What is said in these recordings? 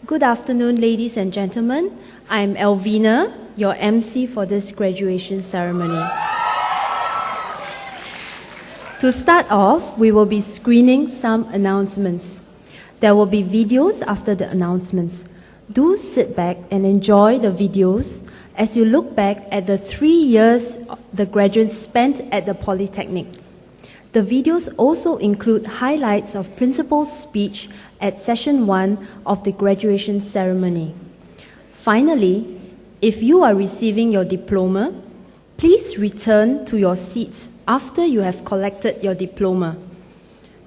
Good afternoon, ladies and gentlemen. I'm Elvina, your MC for this graduation ceremony. To start off, we will be screening some announcements. There will be videos after the announcements. Do sit back and enjoy the videos as you look back at the 3 years the graduates spent at the Polytechnic. The videos also include highlights of principal's speech at session 1 of the graduation ceremony. Finally, if you are receiving your diploma, please return to your seats after you have collected your diploma.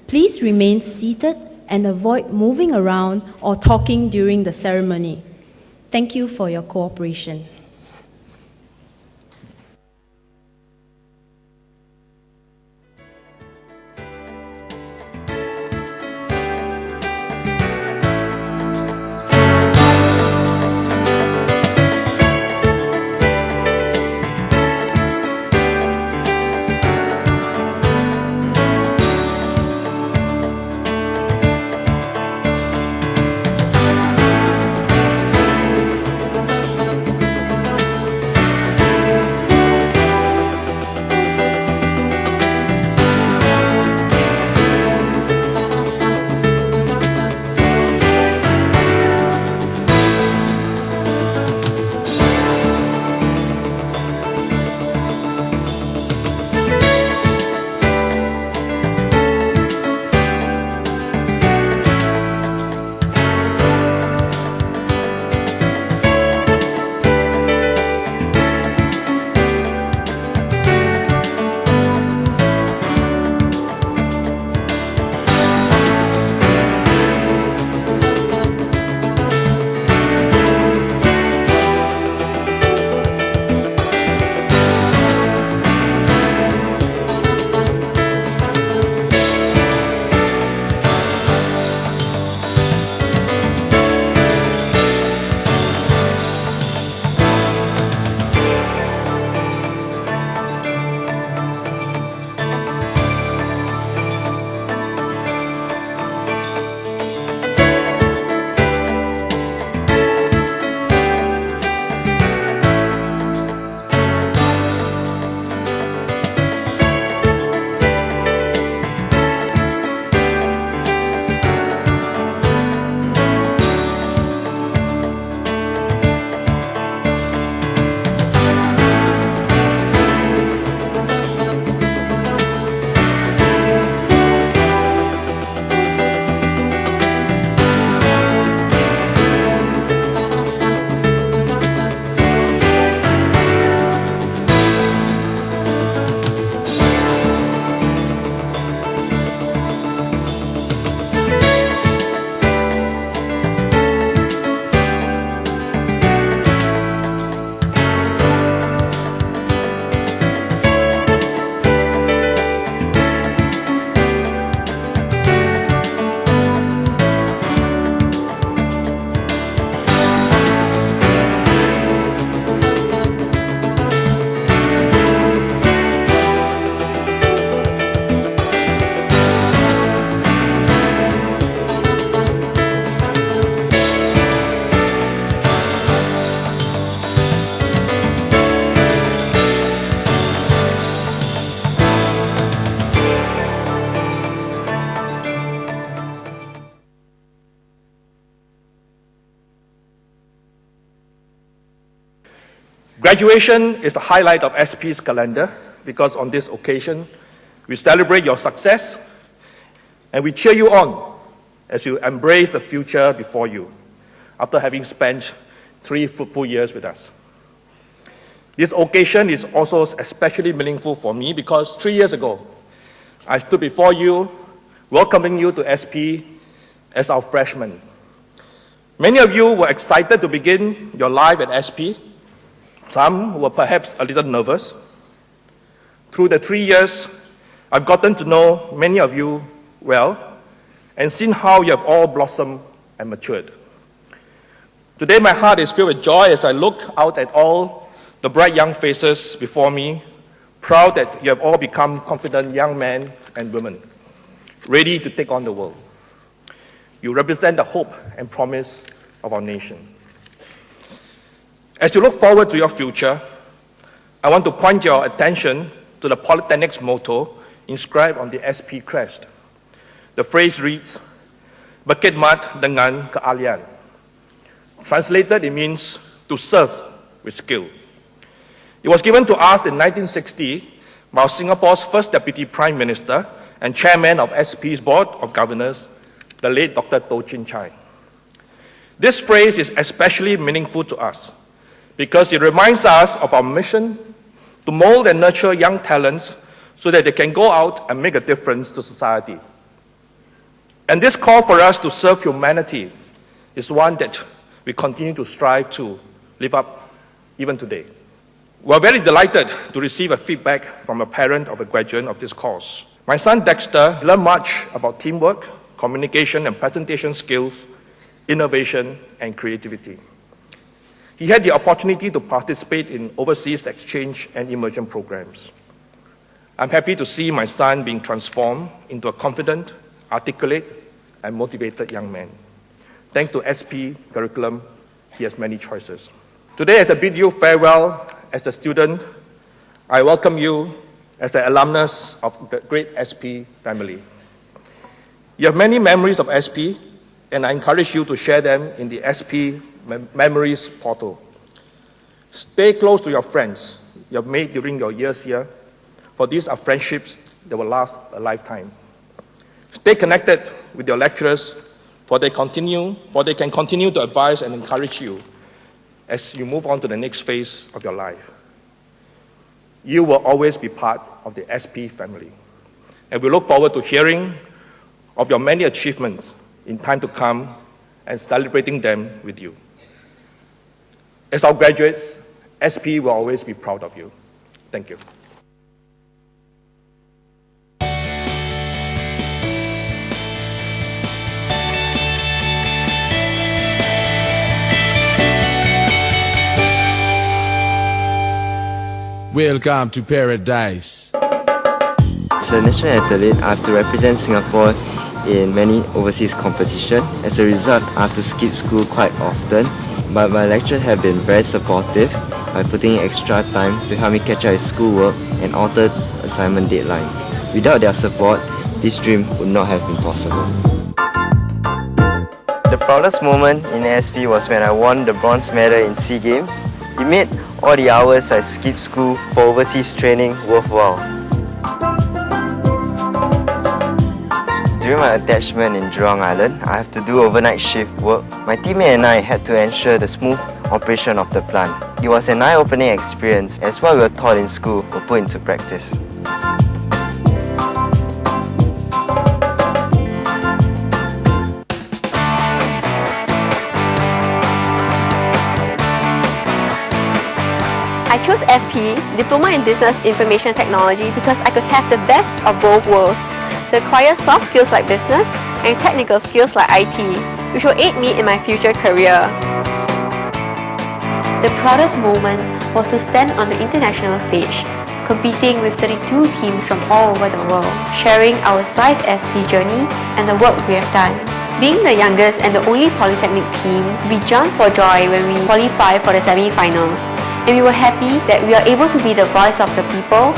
Please remain seated and avoid moving around or talking during the ceremony. Thank you for your cooperation. Graduation is the highlight of SP's calendar because on this occasion, we celebrate your success and we cheer you on as you embrace the future before you after having spent 3 fruitful years with us. This occasion is also especially meaningful for me because 3 years ago, I stood before you welcoming you to SP as our freshmen. Many of you were excited to begin your life at SP. Some were perhaps a little nervous. Through the 3 years, I've gotten to know many of you well and seen how you have all blossomed and matured. Today, my heart is filled with joy as I look out at all the bright young faces before me, proud that you have all become confident young men and women, ready to take on the world. You represent the hope and promise of our nation. As you look forward to your future, I want to point your attention to the Polytechnic's motto inscribed on the SP crest. The phrase reads, "Berkhidmat dengan keahlian." Translated, it means to serve with skill. It was given to us in 1960 by Singapore's first Deputy Prime Minister and Chairman of SP's Board of Governors, the late Dr. Toh Chin Chye. This phrase is especially meaningful to us because it reminds us of our mission to mold and nurture young talents so that they can go out and make a difference to society. And this call for us to serve humanity is one that we continue to strive to live up even today. We are very delighted to receive a feedback from a parent of a graduate of this course. My son Dexter learned much about teamwork, communication and presentation skills, innovation and creativity. He had the opportunity to participate in overseas exchange and immersion programs. I'm happy to see my son being transformed into a confident, articulate, and motivated young man. Thanks to SP curriculum, he has many choices. Today, as I bid you farewell as a student, I welcome you as an alumnus of the great SP family. You have many memories of SP, and I encourage you to share them in the SP Memories portal. Stay close to your friends you have made during your years here, for these are friendships that will last a lifetime. Stay connected with your lecturers, for they can continue to advise and encourage you as you move on to the next phase of your life. You will always be part of the SP family, and we look forward to hearing of your many achievements in time to come and celebrating them with you. As our graduates, SP will always be proud of you. Thank you. Welcome to paradise. As a national athlete, I have to represent Singapore in many overseas competitions. As a result, I have to skip school quite often, but my lecturers have been very supportive by putting in extra time to help me catch up with schoolwork and alter assignment deadline. Without their support, this dream would not have been possible. The proudest moment in SP was when I won the bronze medal in SEA Games. It made all the hours I skipped school for overseas training worthwhile. During my attachment in Jurong Island, I have to do overnight shift work. My teammate and I had to ensure the smooth operation of the plant. It was an eye-opening experience as what we were taught in school were put into practice. I chose SP, Diploma in Business Information Technology, because I could have the best of both worlds to acquire soft skills like business and technical skills like IT, which will aid me in my future career. The proudest moment was to stand on the international stage, competing with 32 teams from all over the world, sharing our SIFE SP journey and the work we have done. Being the youngest and the only Polytechnic team, we jumped for joy when we qualified for the semi-finals. And we were happy that we are able to be the voice of the people,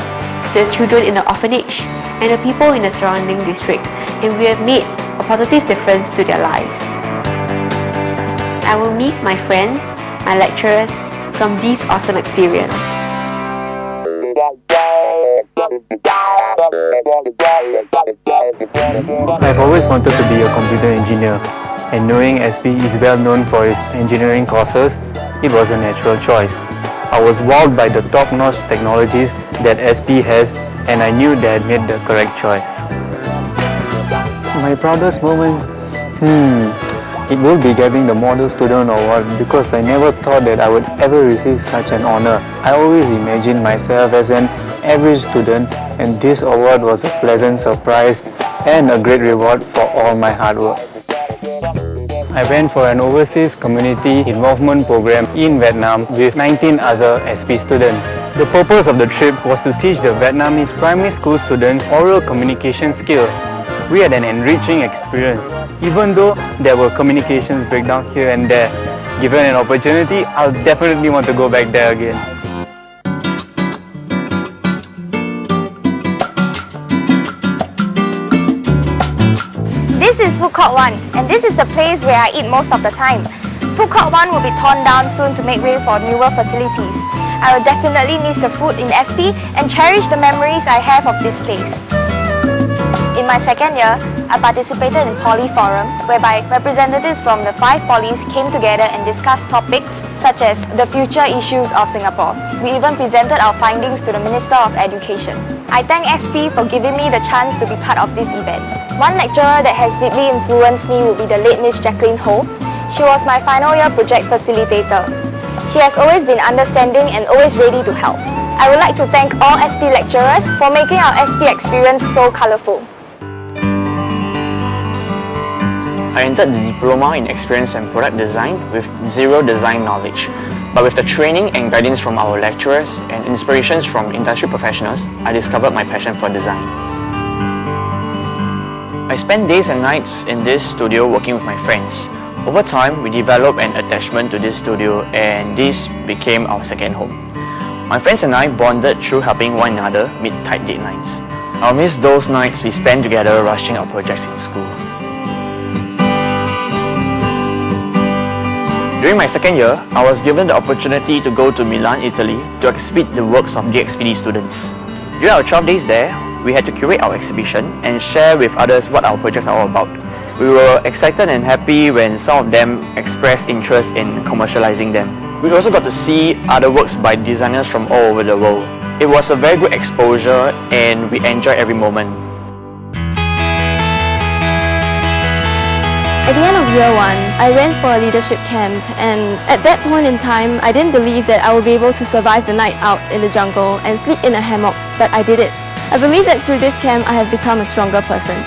the children in the orphanage, and the people in the surrounding district, and we have made a positive difference to their lives. I will miss my friends, my lecturers from this awesome experience. I've always wanted to be a computer engineer, and knowing SP is well known for its engineering courses, it was a natural choice. I was wowed by the top-notch technologies that SP has, and I knew that I had made the correct choice. My proudest moment? It would be getting the Model Student Award, because I never thought that I would ever receive such an honor. I always imagined myself as an average student, and this award was a pleasant surprise and a great reward for all my hard work. I went for an overseas community involvement program in Vietnam with 19 other SP students. The purpose of the trip was to teach the Vietnamese primary school students oral communication skills. We had an enriching experience, even though there were communications breakdown here and there. Given an opportunity, I'll definitely want to go back there again. This is Food Court 1, and this is the place where I eat most of the time. Food Court 1 will be torn down soon to make way for newer facilities. I will definitely miss the food in SP and cherish the memories I have of this place. In my second year, I participated in Poly Forum, whereby representatives from the 5 polys came together and discussed topics such as the future issues of Singapore. We even presented our findings to the Minister of Education. I thank SP for giving me the chance to be part of this event. One lecturer that has deeply influenced me would be the late Miss Jacqueline Ho. She was my final year project facilitator. She has always been understanding and always ready to help. I would like to thank all SP lecturers for making our SP experience so colourful. I entered the Diploma in Experience and Product Design with zero design knowledge. But with the training and guidance from our lecturers and inspirations from industry professionals, I discovered my passion for design. I spent days and nights in this studio working with my friends. Over time, we developed an attachment to this studio and this became our second home. My friends and I bonded through helping one another meet tight deadlines. I'll miss those nights we spent together rushing our projects in school. During my second year, I was given the opportunity to go to Milan, Italy to exhibit the works of DXPD students. During our 12 days there, we had to curate our exhibition and share with others what our projects are all about. We were excited and happy when some of them expressed interest in commercializing them. We also got to see other works by designers from all over the world. It was a very good exposure and we enjoyed every moment. At the end of year 1, I went for a leadership camp, and at that point in time, I didn't believe that I would be able to survive the night out in the jungle and sleep in a hammock, but I did it. I believe that through this camp, I have become a stronger person.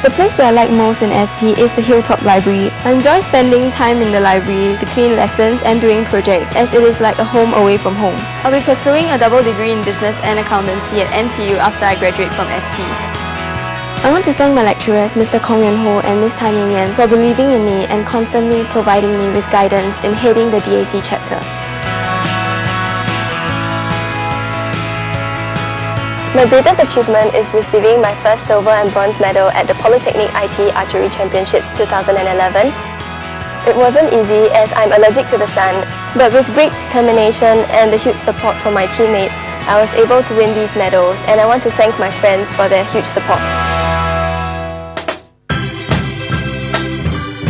The place where I like most in SP is the Hilltop Library. I enjoy spending time in the library between lessons and doing projects, as it is like a home away from home. I'll be pursuing a double degree in business and accountancy at NTU after I graduate from SP. I want to thank my lecturers, Mr. Kong Yuen Ho and Ms. Tan Yen Yen, for believing in me and constantly providing me with guidance in heading the DAC chapter. My greatest achievement is receiving my first silver and bronze medal at the Polytechnic IT Archery Championships 2011. It wasn't easy as I'm allergic to the sun, but with great determination and the huge support from my teammates, I was able to win these medals, and I want to thank my friends for their huge support.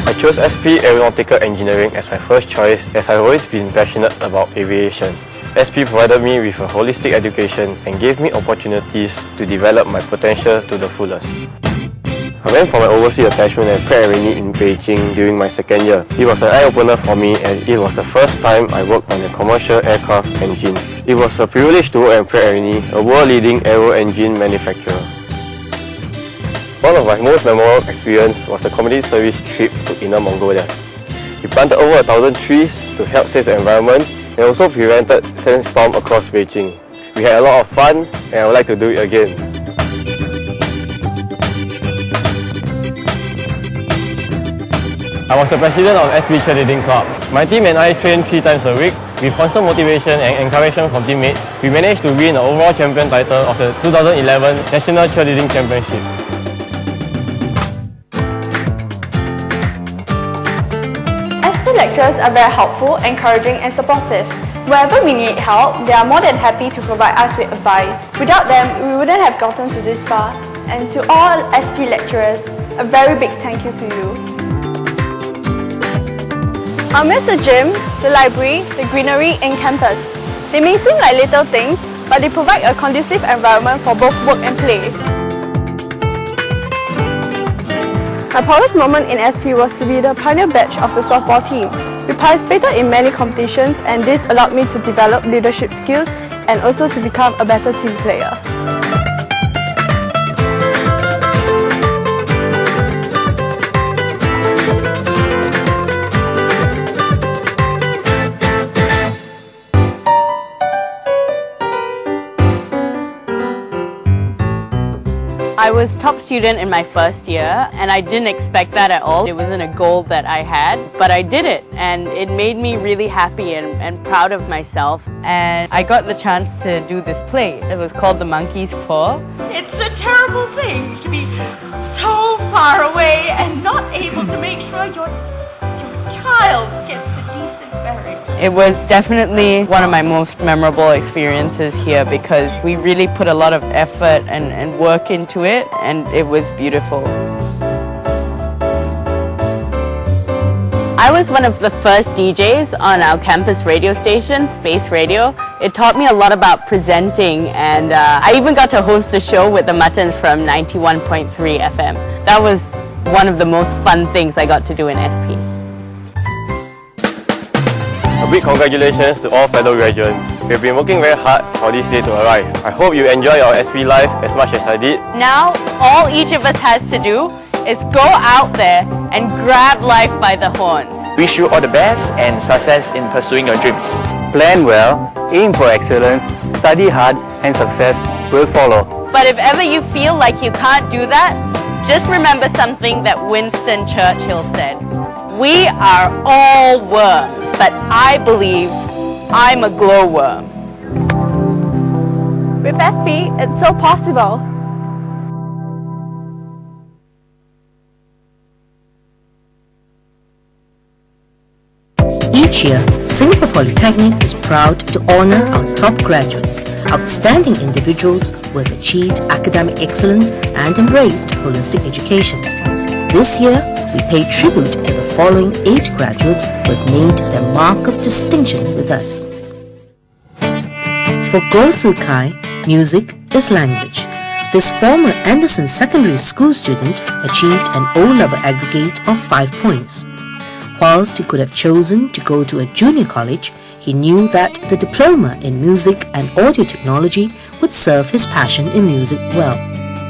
I chose SP Aeronautical Engineering as my first choice as I've always been passionate about aviation. SP provided me with a holistic education and gave me opportunities to develop my potential to the fullest. I went for my overseas attachment at Pratt & Whitney in Beijing during my second year. It was an eye-opener for me as it was the first time I worked on a commercial aircraft engine. It was a privilege to work at Pratt & Whitney, a world-leading aero engine manufacturer. One of my most memorable experiences was a community service trip to Inner Mongolia. We planted over 1,000 trees to help save the environment and also prevented sandstorm across Beijing. We had a lot of fun and I would like to do it again. I was the president of SP Cheerleading Club. My team and I trained 3 times a week. With constant motivation and encouragement from teammates, we managed to win the overall champion title of the 2011 National Cheerleading Championship. SP lecturers are very helpful, encouraging and supportive. Wherever we need help, they are more than happy to provide us with advice. Without them, we wouldn't have gotten to this far. And to all SP lecturers, a very big thank you to you. I'll miss the gym, the library, the greenery in campus. They may seem like little things, but they provide a conducive environment for both work and play. My proudest moment in SP was to be the pioneer batch of the softball team. We participated in many competitions and this allowed me to develop leadership skills and also to become a better team player. I was top student in my first year and I didn't expect that at all. It wasn't a goal that I had, but I did it and it made me really happy and proud of myself. And I got the chance to do this play. It was called The Monkey's Paw. It's a terrible thing to be so far away and not able to make sure your child gets a decent burial. It was definitely one of my most memorable experiences here because we really put a lot of effort and work into it, and it was beautiful. I was one of the first DJs on our campus radio station, Space Radio. It taught me a lot about presenting, and I even got to host a show with the Muttons from 91.3 FM. That was one of the most fun things I got to do in SP. A big congratulations to all fellow graduates. We've been working very hard for this day to arrive. I hope you enjoy our SP life as much as I did. Now, all each of us has to do is go out there and grab life by the horns. Wish you all the best and success in pursuing your dreams. Plan well, aim for excellence, study hard, and success will follow. But if ever you feel like you can't do that, just remember something that Winston Churchill said. We are all worms, but I believe I'm a glowworm. With SP, it's so possible. Each year, Singapore Polytechnic is proud to honour our top graduates, outstanding individuals who have achieved academic excellence and embraced holistic education. This year, we pay tribute to the following 8 graduates who have made their mark of distinction with us. For Goh Su Kai, music is language. This former Anderson Secondary School student achieved an O-level aggregate of 5 points. Whilst he could have chosen to go to a junior college, he knew that the diploma in music and audio technology would serve his passion in music well.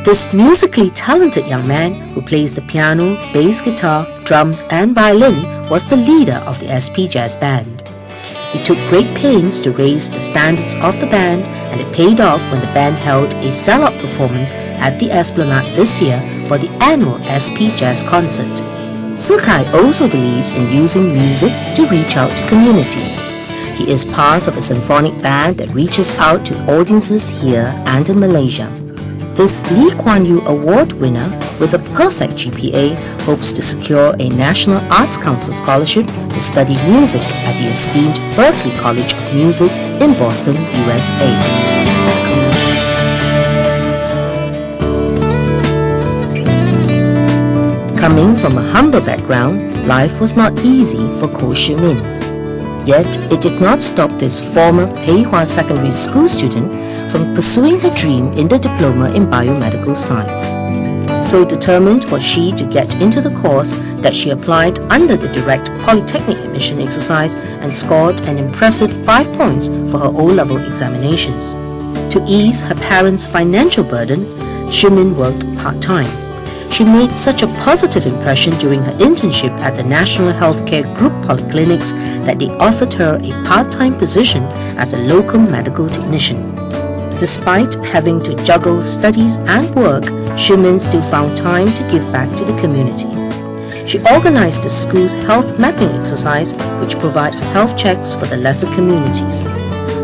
This musically talented young man who plays the piano, bass guitar, drums and violin was the leader of the SP Jazz Band. He took great pains to raise the standards of the band, and it paid off when the band held a sell-out performance at the Esplanade this year for the annual SP Jazz Concert. Sukai also believes in using music to reach out to communities. He is part of a symphonic band that reaches out to audiences here and in Malaysia. This Lee Kuan Yew Award winner with a perfect GPA hopes to secure a National Arts Council scholarship to study music at the esteemed Berklee College of Music in Boston, USA. Coming from a humble background, life was not easy for Ko Shi Min. Yet, it did not stop this former Pei Hwa Secondary School student from pursuing her dream in the diploma in biomedical science. So determined was she to get into the course that she applied under the direct Polytechnic admission exercise and scored an impressive 5 points for her O-level examinations. To ease her parents' financial burden, Shimin worked part-time. She made such a positive impression during her internship at the National Healthcare Group Polyclinics that they offered her a part-time position as a locum medical technician. Despite having to juggle studies and work, Shimin still found time to give back to the community. She organized the school's health mapping exercise, which provides health checks for the lesser communities.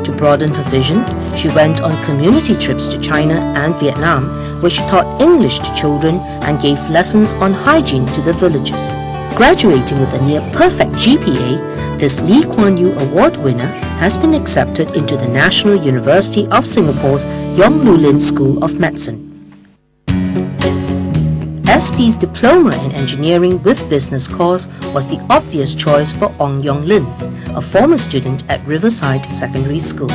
To broaden her vision, she went on community trips to China and Vietnam, where she taught English to children and gave lessons on hygiene to the villagers. Graduating with a near-perfect GPA, this Lee Kuan Yew Award winner has been accepted into the National University of Singapore's Yong Lu Lin School of Medicine. SP's Diploma in Engineering with Business course was the obvious choice for Ong Yong Lin, a former student at Riverside Secondary School.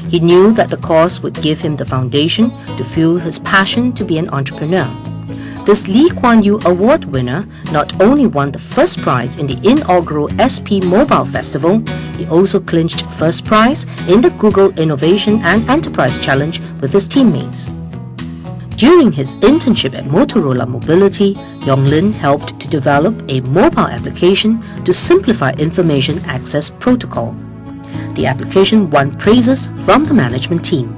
He knew that the course would give him the foundation to fuel his passion to be an entrepreneur. This Lee Kuan Yew Award winner not only won the first prize in the inaugural SP Mobile Festival, he also clinched first prize in the Google Innovation and Enterprise Challenge with his teammates. During his internship at Motorola Mobility, Yong Lin helped to develop a mobile application to simplify information access protocol. The application won praises from the management team.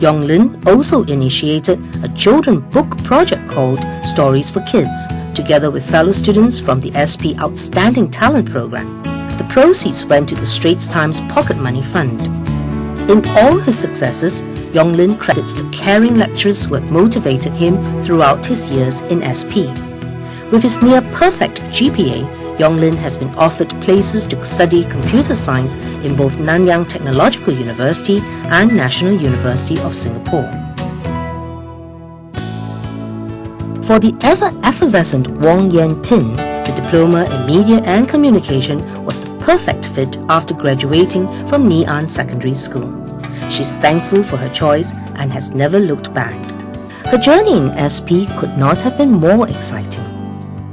Yonglin also initiated a children's book project called Stories for Kids, together with fellow students from the SP Outstanding Talent Program. The proceeds went to the Straits Times Pocket Money Fund. In all his successes, Yonglin credits the caring lecturers who have motivated him throughout his years in SP. With his near-perfect GPA, Yonglin has been offered places to study computer science in both Nanyang Technological University and National University of Singapore. For the ever-effervescent Wong Yen Tin, the Diploma in Media and Communication was the perfect fit after graduating from Ngee Ann Secondary School. She's thankful for her choice and has never looked back. Her journey in SP could not have been more exciting.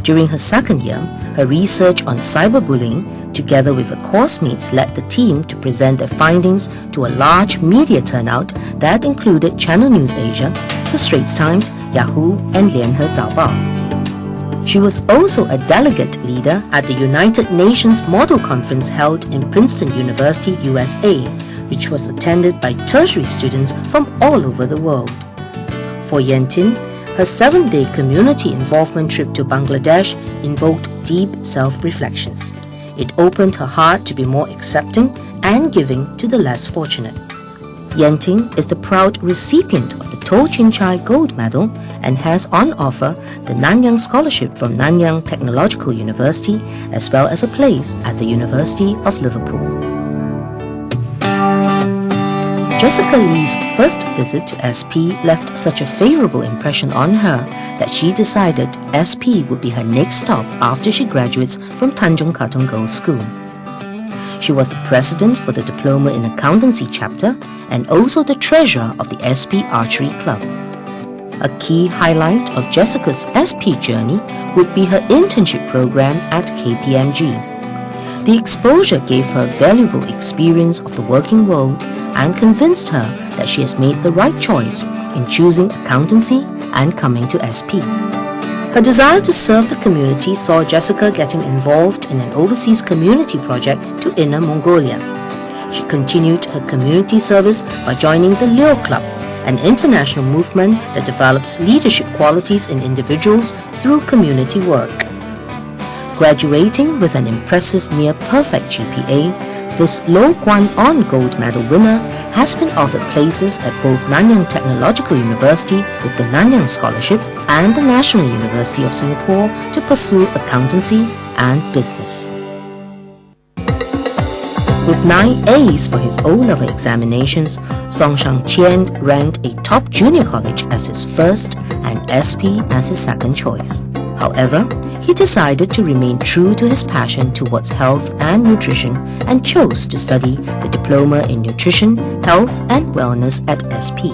During her second year, her research on cyberbullying, together with her course mates, led the team to present their findings to a large media turnout that included Channel News Asia, the Straits Times, Yahoo, and Lianhe Zaobao. She was also a delegate leader at the United Nations Model Conference held in Princeton University, USA, which was attended by tertiary students from all over the world. For Yentin, her 7-day community involvement trip to Bangladesh invoked deep self-reflections. It opened her heart to be more accepting and giving to the less fortunate. Yenting is the proud recipient of the To Chin Chai Gold Medal and has on offer the Nanyang Scholarship from Nanyang Technological University as well as a place at the University of Liverpool. Jessica Lee's first visit to SP left such a favorable impression on her that she decided SP would be her next stop after she graduates from Tanjung Katong Girls' School. She was the president for the Diploma in Accountancy chapter and also the treasurer of the SP Archery Club. A key highlight of Jessica's SP journey would be her internship program at KPMG. The exposure gave her valuable experience of the working world and convinced her that she has made the right choice in choosing accountancy and coming to SP. Her desire to serve the community saw Jessica getting involved in an overseas community project to Inner Mongolia. She continued her community service by joining the Leo Club, an international movement that develops leadership qualities in individuals through community work. Graduating with an impressive near-perfect GPA, this Lo Kwan On Gold Medal winner has been offered places at both Nanyang Technological University with the Nanyang Scholarship and the National University of Singapore to pursue accountancy and business. With 9 A's for his O-level examinations, Song Shang Chien ranked a top junior college as his first and SP as his second choice. However, he decided to remain true to his passion towards health and nutrition and chose to study the Diploma in Nutrition, Health and Wellness at SP.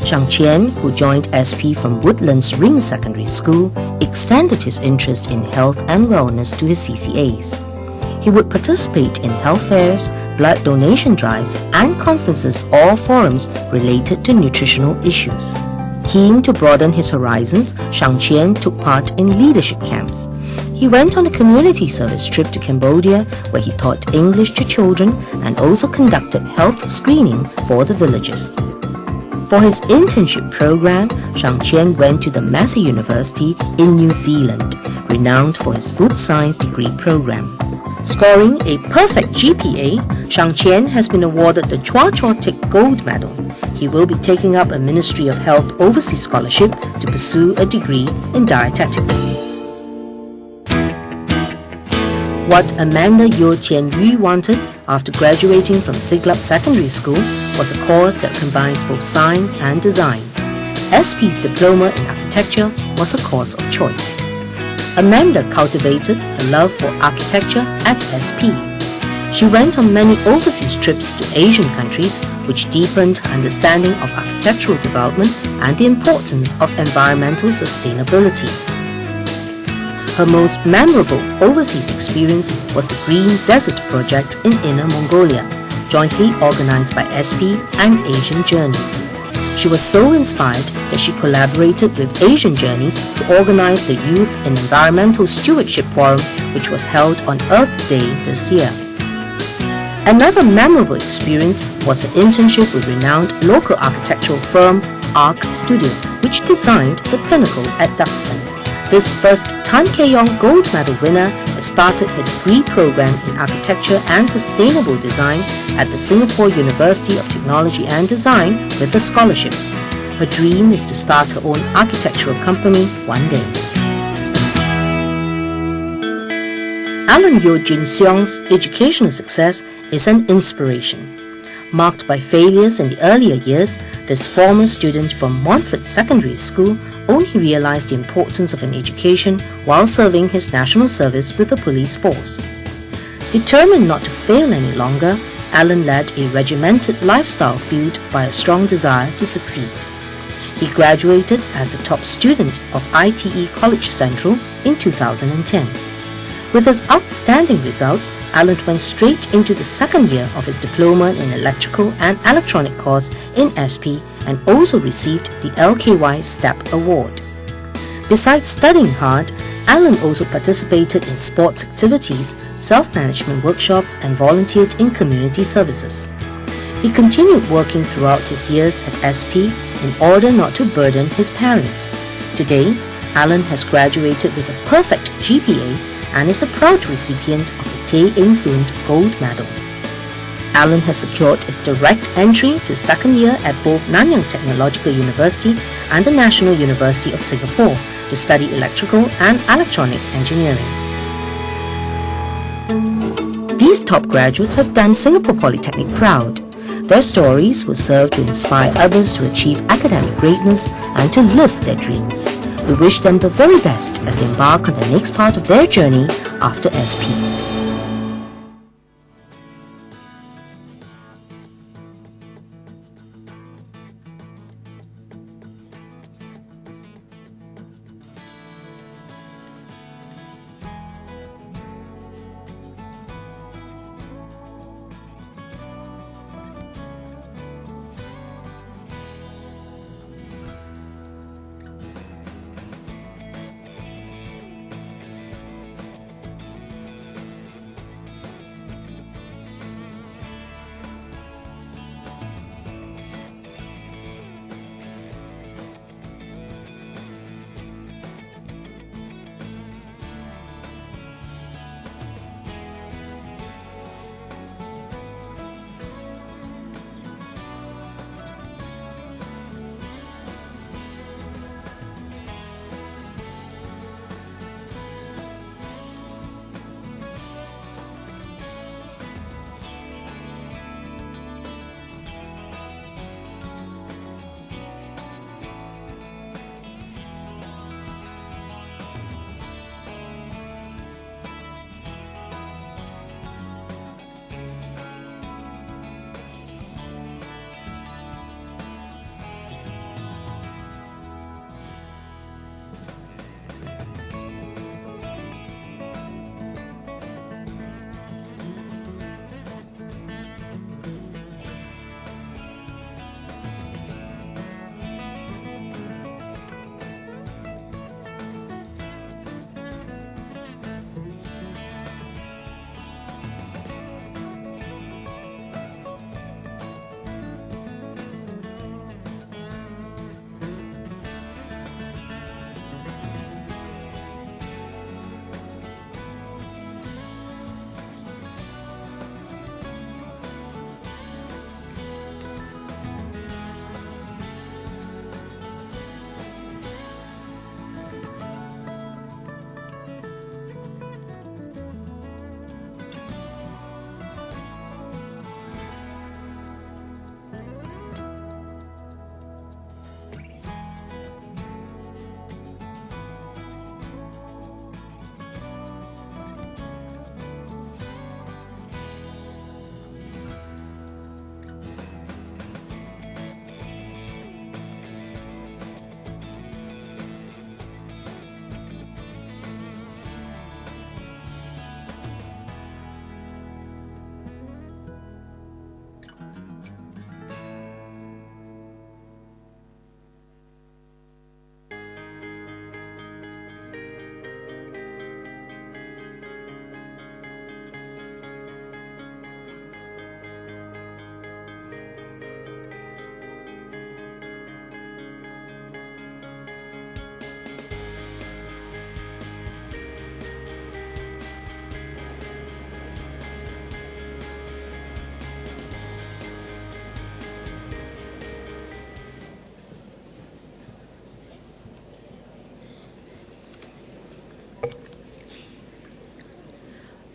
Shang Chien, who joined SP from Woodlands Ring Secondary School, extended his interest in health and wellness to his CCAs. He would participate in health fairs, blood donation drives and conferences or forums related to nutritional issues. Keen to broaden his horizons, Shang Chien took part in leadership camps. He went on a community service trip to Cambodia where he taught English to children and also conducted health screening for the villagers. For his internship program, Shang Chien went to the Massey University in New Zealand, renowned for his food science degree program. Scoring a perfect GPA, Shang Chien has been awarded the Chua Chua Tik Gold Medal. He will be taking up a Ministry of Health Overseas Scholarship to pursue a degree in dietetics. What Amanda Yo Chien Yu wanted after graduating from Siglap Secondary School was a course that combines both science and design. SP's Diploma in Architecture was a course of choice. Amanda cultivated a love for architecture at SP. She went on many overseas trips to Asian countries, which deepened her understanding of architectural development and the importance of environmental sustainability. Her most memorable overseas experience was the Green Desert Project in Inner Mongolia, jointly organized by SP and Asian Journeys. She was so inspired that she collaborated with Asian Journeys to organize the Youth in Environmental Stewardship Forum, which was held on Earth Day this year. Another memorable experience was an internship with renowned local architectural firm Arc Studio, which designed the Pinnacle at Duxton. This first Tan Kee Yong Gold Medal winner has started her degree program in architecture and sustainable design at the Singapore University of Technology and Design with a scholarship. Her dream is to start her own architectural company one day. Alan Yeo Jin Seong's educational success is an inspiration. Marked by failures in the earlier years, this former student from Montfort Secondary School only realized the importance of an education while serving his national service with the police force. Determined not to fail any longer, Alan led a regimented lifestyle fueled by a strong desire to succeed. He graduated as the top student of ITE College Central in 2010. With his outstanding results, Alan went straight into the second year of his diploma in electrical and electronic course in SP and also received the LKY STEP Award. Besides studying hard, Alan also participated in sports activities, self-management workshops and volunteered in community services. He continued working throughout his years at SP in order not to burden his parents. Today, Alan has graduated with a perfect GPA and is the proud recipient of the Tay Eng Soon Gold Medal. Alan has secured a direct entry to second year at both Nanyang Technological University and the National University of Singapore to study electrical and electronic engineering. These top graduates have done Singapore Polytechnic proud. Their stories will serve to inspire others to achieve academic greatness and to live their dreams. We wish them the very best as they embark on the next part of their journey after SP.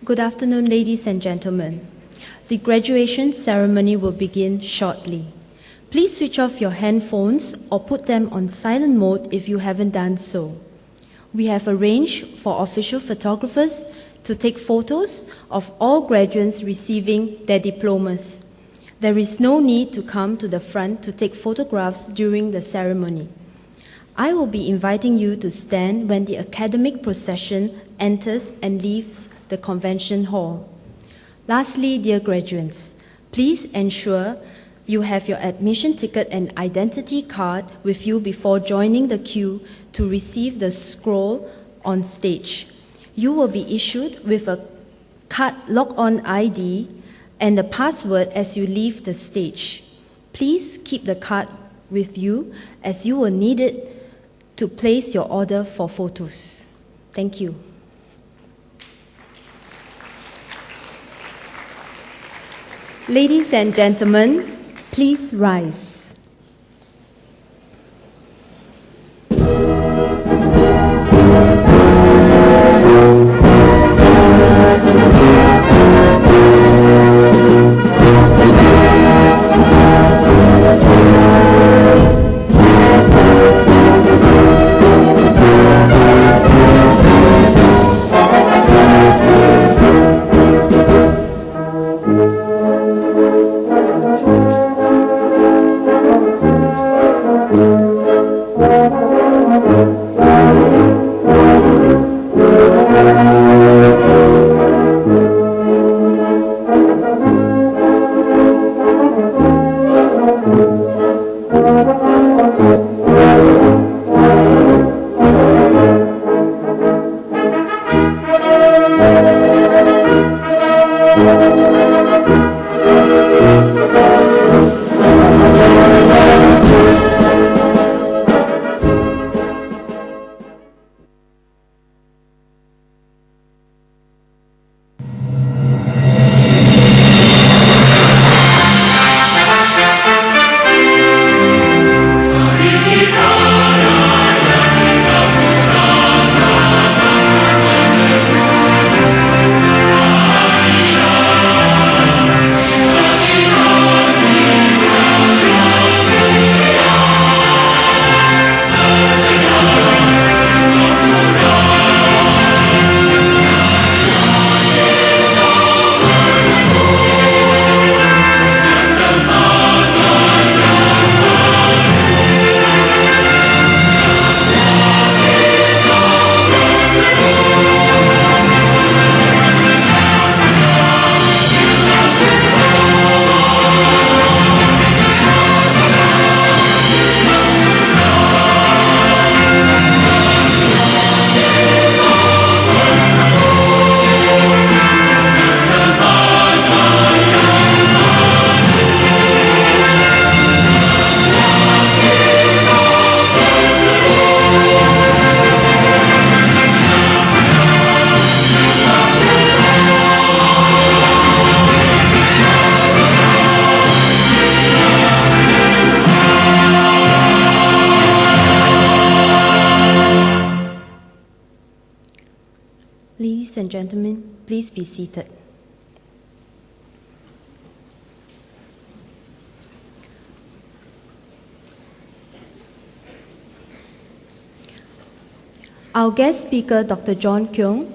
Good afternoon, ladies and gentlemen. The graduation ceremony will begin shortly. Please switch off your handphones or put them on silent mode if you haven't done so. We have arranged for official photographers to take photos of all graduates receiving their diplomas. There is no need to come to the front to take photographs during the ceremony. I will be inviting you to stand when the academic procession enters and leaves the convention hall. Lastly, dear graduates, please ensure you have your admission ticket and identity card with you before joining the queue to receive the scroll on stage. You will be issued with a card log-on ID and the password as you leave the stage. Please keep the card with you as you will need it to place your order for photos. Thank you. Ladies and gentlemen, please rise. Ladies and gentlemen, please be seated. Our guest speaker, Dr. John Keong,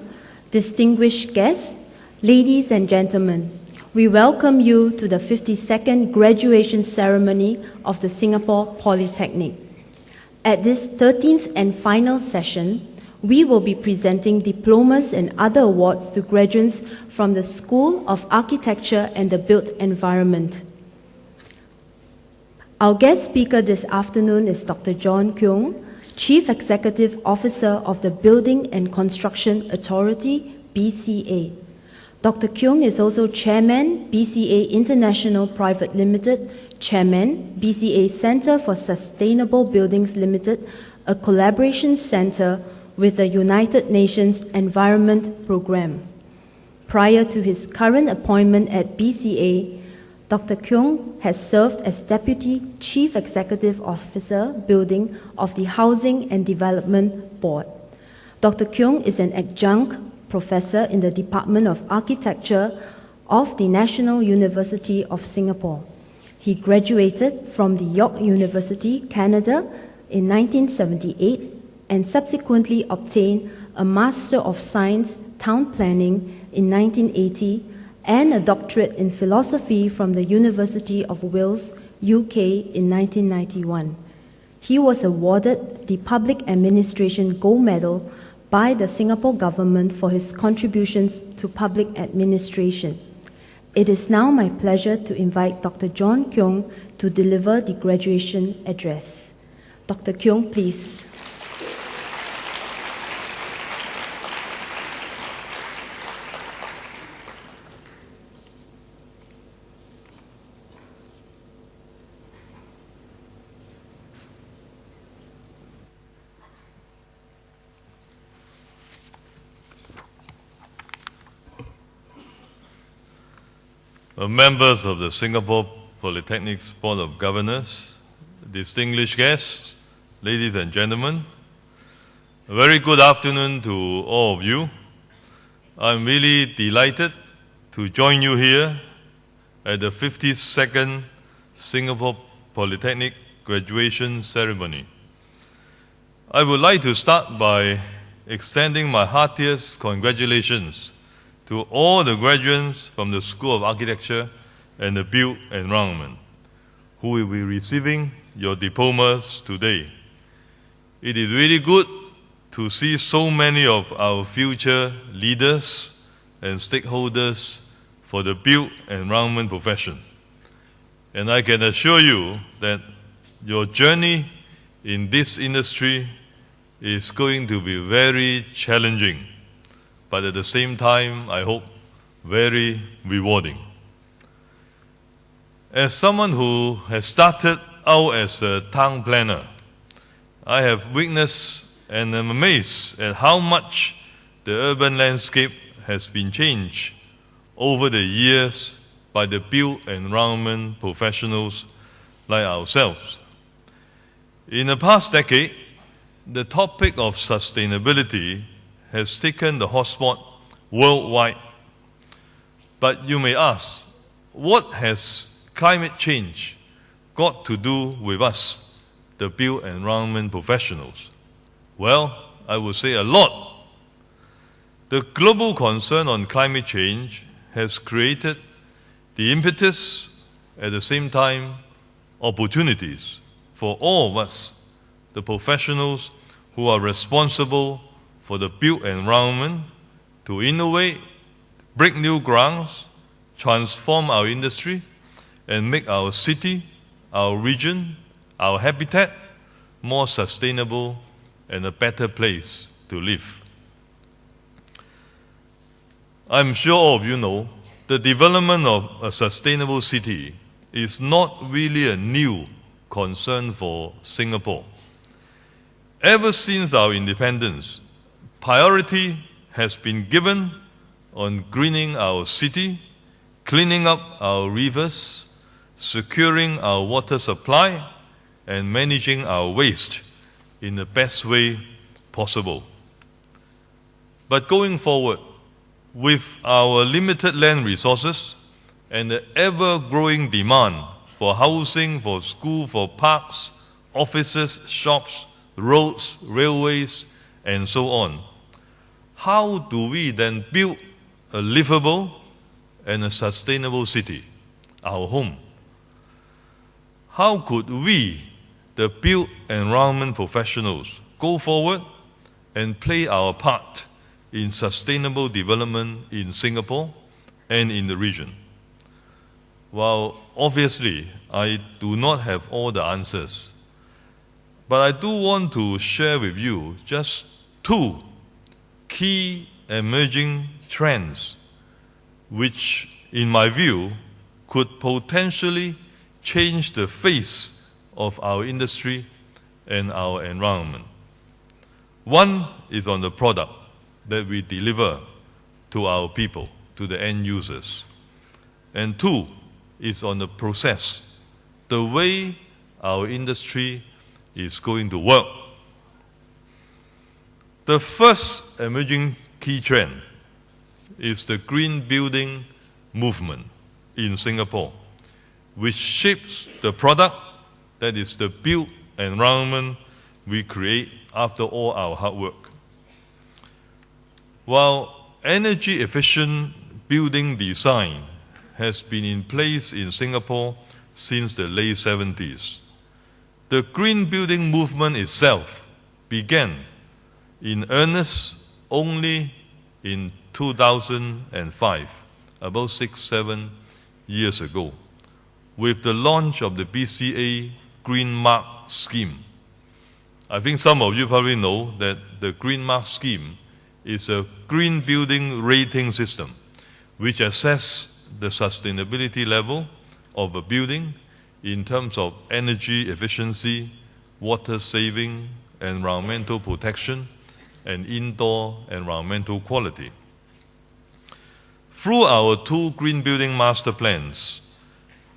distinguished guests, ladies and gentlemen, we welcome you to the 52nd graduation ceremony of the Singapore Polytechnic. At this 13th and final session, we will be presenting diplomas and other awards to graduates from the School of Architecture and the Built Environment. Our guest speaker this afternoon is Dr. John Keong, Chief Executive Officer of the Building and Construction Authority, BCA. Dr. Keong is also Chairman, BCA International Private Limited, Chairman, BCA Centre for Sustainable Buildings Limited, a collaboration centre with the United Nations Environment Programme. Prior to his current appointment at BCA, Dr. Keong has served as Deputy Chief Executive Officer, Building of the Housing and Development Board. Dr. Keong is an adjunct professor in the Department of Architecture of the National University of Singapore. He graduated from the York University, Canada in 1978 and subsequently obtained a Master of Science Town Planning in 1980 and a doctorate in philosophy from the University of Wales, UK in 1991. He was awarded the Public Administration Gold Medal by the Singapore government for his contributions to public administration. It is now my pleasure to invite Dr. John Keong to deliver the graduation address. Dr. Keong, please. Members of the Singapore Polytechnic Board of Governors, distinguished guests, ladies and gentlemen, a very good afternoon to all of you. I'm really delighted to join you here at the 52nd Singapore Polytechnic graduation ceremony. I would like to start by extending my heartiest congratulations to all the graduates from the School of Architecture and the Built Environment who will be receiving your diplomas today. It is really good to see so many of our future leaders and stakeholders for the built environment profession. And I can assure you that your journey in this industry is going to be very challenging, but at the same time, I hope, very rewarding. As someone who has started out as a town planner, I have witnessed and am amazed at how much the urban landscape has been changed over the years by the built environment professionals like ourselves. In the past decade, the topic of sustainability has taken the hotspot worldwide. But you may ask, what has climate change got to do with us, the built environment professionals? Well, I would say a lot. The global concern on climate change has created the impetus, at the same time, opportunities for all of us, the professionals who are responsible for the built environment, to innovate, break new grounds, transform our industry, and make our city, our region, our habitat more sustainable and a better place to live. I'm sure all of you know the development of a sustainable city is not really a new concern for Singapore. Ever since our independence, priority has been given on greening our city, cleaning up our rivers, securing our water supply, and managing our waste in the best way possible. But going forward, with our limited land resources and the ever-growing demand for housing, for school, for parks, offices, shops, roads, railways, and so on, how do we then build a livable and a sustainable city, our home? How could we, the built environment professionals, go forward and play our part in sustainable development in Singapore and in the region? Well, obviously, I do not have all the answers, but I do want to share with you just two key emerging trends which, in my view, could potentially change the face of our industry and our environment. One is on the product that we deliver to our people, to the end users. And two is on the process, the way our industry is going to work. The first emerging key trend is the green building movement in Singapore, which shapes the product, that is the built environment we create after all our hard work. While energy efficient building design has been in place in Singapore since the late 70s, the green building movement itself began in earnest only in 2005, about 6-7 years ago, with the launch of the BCA Green Mark scheme. I think some of you probably know that the Green Mark scheme is a green building rating system which assesses the sustainability level of a building in terms of energy efficiency, water saving, environmental protection, and indoor environmental quality. Through our 2 green building master plans,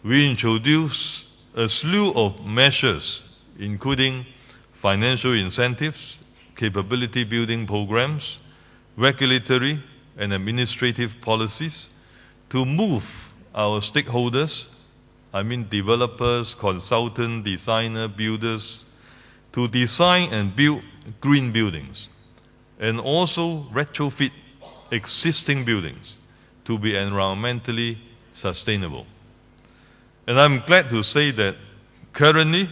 we introduced a slew of measures, including financial incentives, capability building programs, regulatory and administrative policies, to move our stakeholders, I mean developers, consultants, designers, builders, to design and build green buildings, and also retrofit existing buildings to be environmentally sustainable. And I'm glad to say that currently,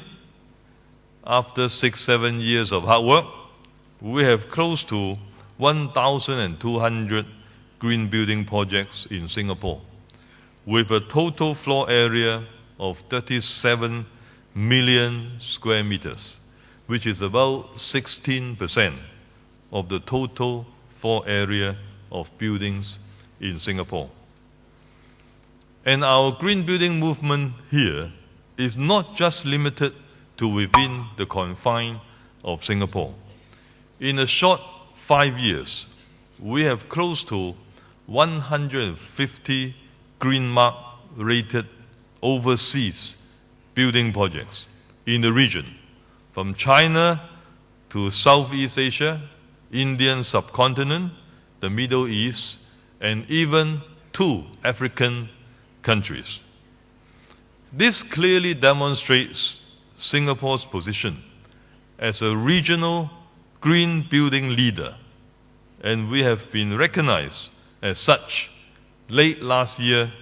after 6-7 years of hard work, we have close to 1,200 green building projects in Singapore, with a total floor area of 37 million square meters, which is about 16% of the total floor area of buildings in Singapore. And our green building movement here is not just limited to within the confines of Singapore. In a short 5 years, we have close to 150 Green Mark rated overseas building projects in the region, from China to Southeast Asia, Indian subcontinent, the Middle East, and even 2 African countries. This clearly demonstrates Singapore's position as a regional green building leader, and we have been recognized as such late last year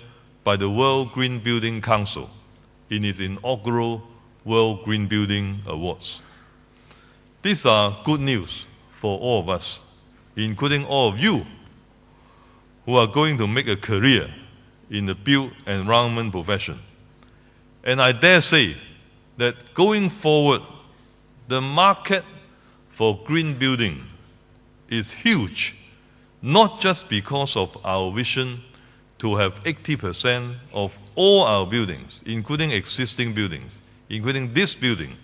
by the World Green Building Council in its inaugural World Green Building Awards. These are good news for all of us, including all of you who are going to make a career in the built environment profession. And I dare say that going forward, the market for green building is huge, not just because of our vision to have 80% of all our buildings, including existing buildings, including this building,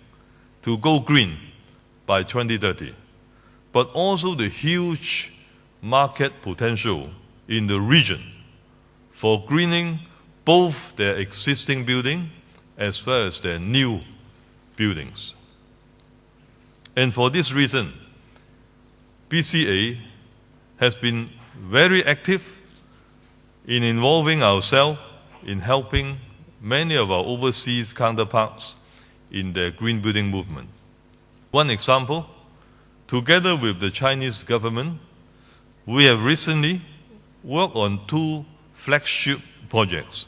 to go green by 2030, but also the huge market potential in the region for greening both their existing building as well as their new buildings. And for this reason, BCA has been very active in involving ourselves in helping many of our overseas counterparts in their green building movement. One example, together with the Chinese government, we have recently worked on 2 flagship projects,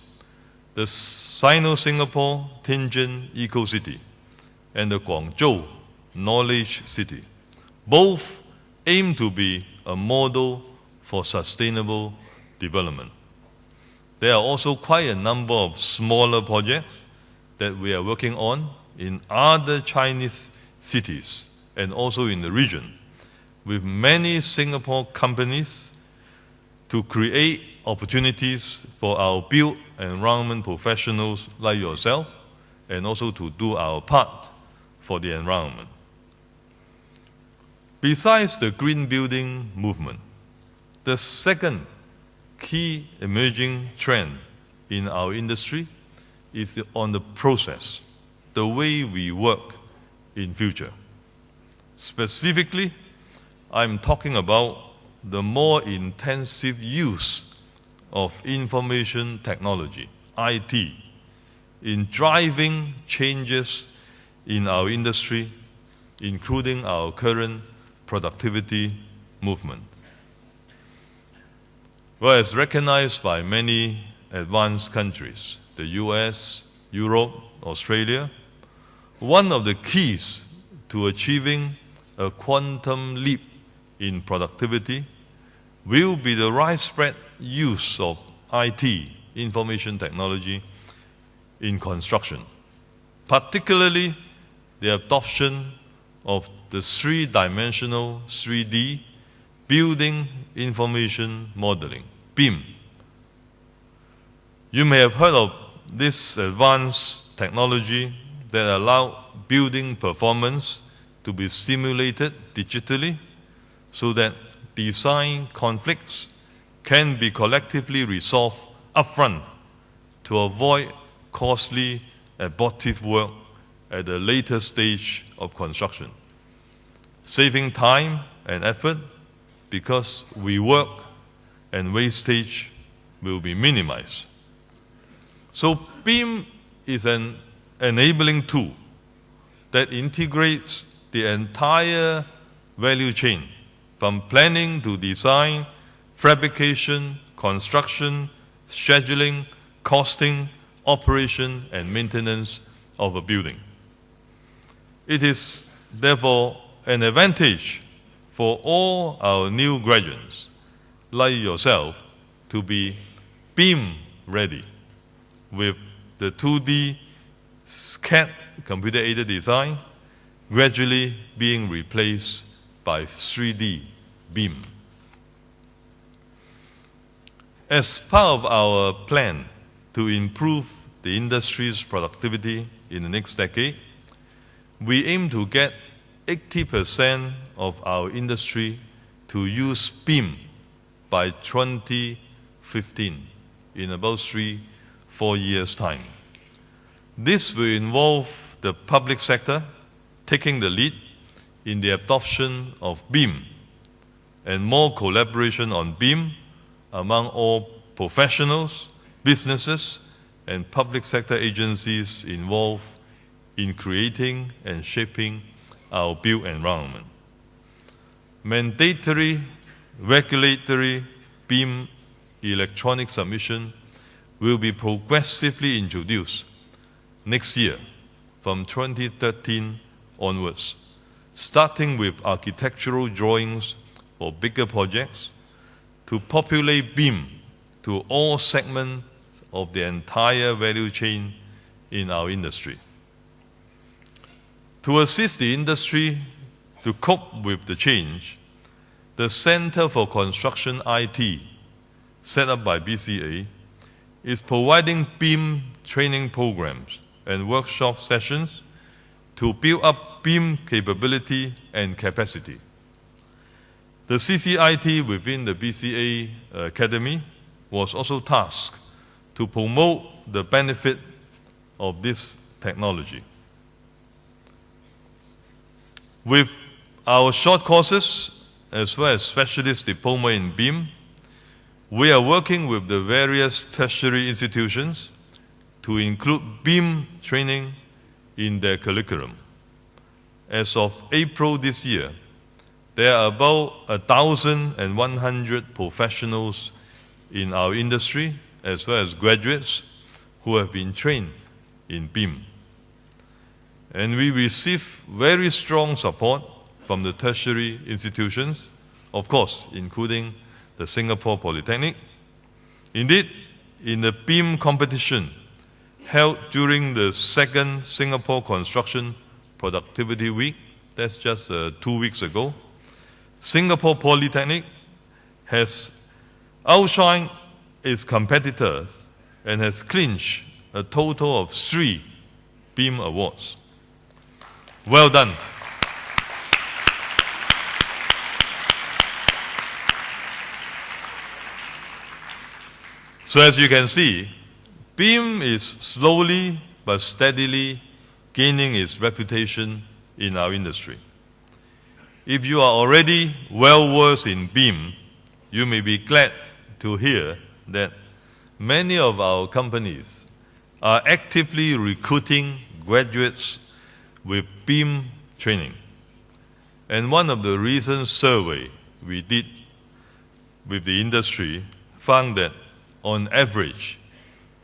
the Sino-Singapore Tianjin Eco-City and the Guangzhou Knowledge City. Both aim to be a model for sustainable development. There are also quite a number of smaller projects that we are working on in other Chinese cities and also in the region, with many Singapore companies to create opportunities for our built environment professionals like yourself, and also to do our part for the environment. Besides the green building movement, the second key emerging trend in our industry is on the process, the way we work in future. Specifically, I'm talking about the more intensive use of information technology, IT, in driving changes in our industry, including our current productivity movement. Well, as recognized by many advanced countries, the US, Europe, Australia, one of the keys to achieving a quantum leap in productivity will be the widespread use of IT, information technology, in construction, particularly the adoption of the three-dimensional 3D building information modeling, BIM. You may have heard of this advanced technology that allows building performance to be simulated digitally so that design conflicts can be collectively resolved upfront to avoid costly abortive work at the later stage of construction, saving time and effort because rework and wastage will be minimized. So BIM is an enabling tool that integrates the entire value chain, from planning to design, fabrication, construction, scheduling, costing, operation, and maintenance of a building. It is therefore an advantage for all our new graduates, like yourself, to be BIM ready with the 2D CAD computer-aided design gradually being replaced by 3D BIM. As part of our plan to improve the industry's productivity in the next decade, we aim to get 80% of our industry to use BIM by 2015, in about 3-4 years' time. This will involve the public sector taking the lead in the adoption of BIM and more collaboration on BIM among all professionals, businesses, and public sector agencies involved in creating and shaping our built environment. Mandatory regulatory BIM electronic submission will be progressively introduced next year from 2013 onwards, starting with architectural drawings for bigger projects to populate BIM to all segments of the entire value chain in our industry. To assist the industry to cope with the change, the Center for Construction IT, set up by BCA, is providing BIM training programs and workshop sessions to build up BIM capability and capacity. The CCIT within the BCA Academy was also tasked to promote the benefit of this technology. With our short courses, as well as specialist diploma in BIM, we are working with the various tertiary institutions to include BIM training in their curriculum. As of April this year, there are about 1,100 professionals in our industry, as well as graduates, who have been trained in BIM. And we receive very strong support from the tertiary institutions, of course, including the Singapore Polytechnic. Indeed, in the BIM competition held during the second Singapore Construction Productivity Week, that's just 2 weeks ago, Singapore Polytechnic has outshined its competitors and has clinched a total of 3 BIM awards. Well done. So as you can see, BIM is slowly but steadily gaining its reputation in our industry. If you are already well versed in BIM, you may be glad to hear that many of our companies are actively recruiting graduates with BEAM training. And one of the recent surveys we did with the industry found that, on average,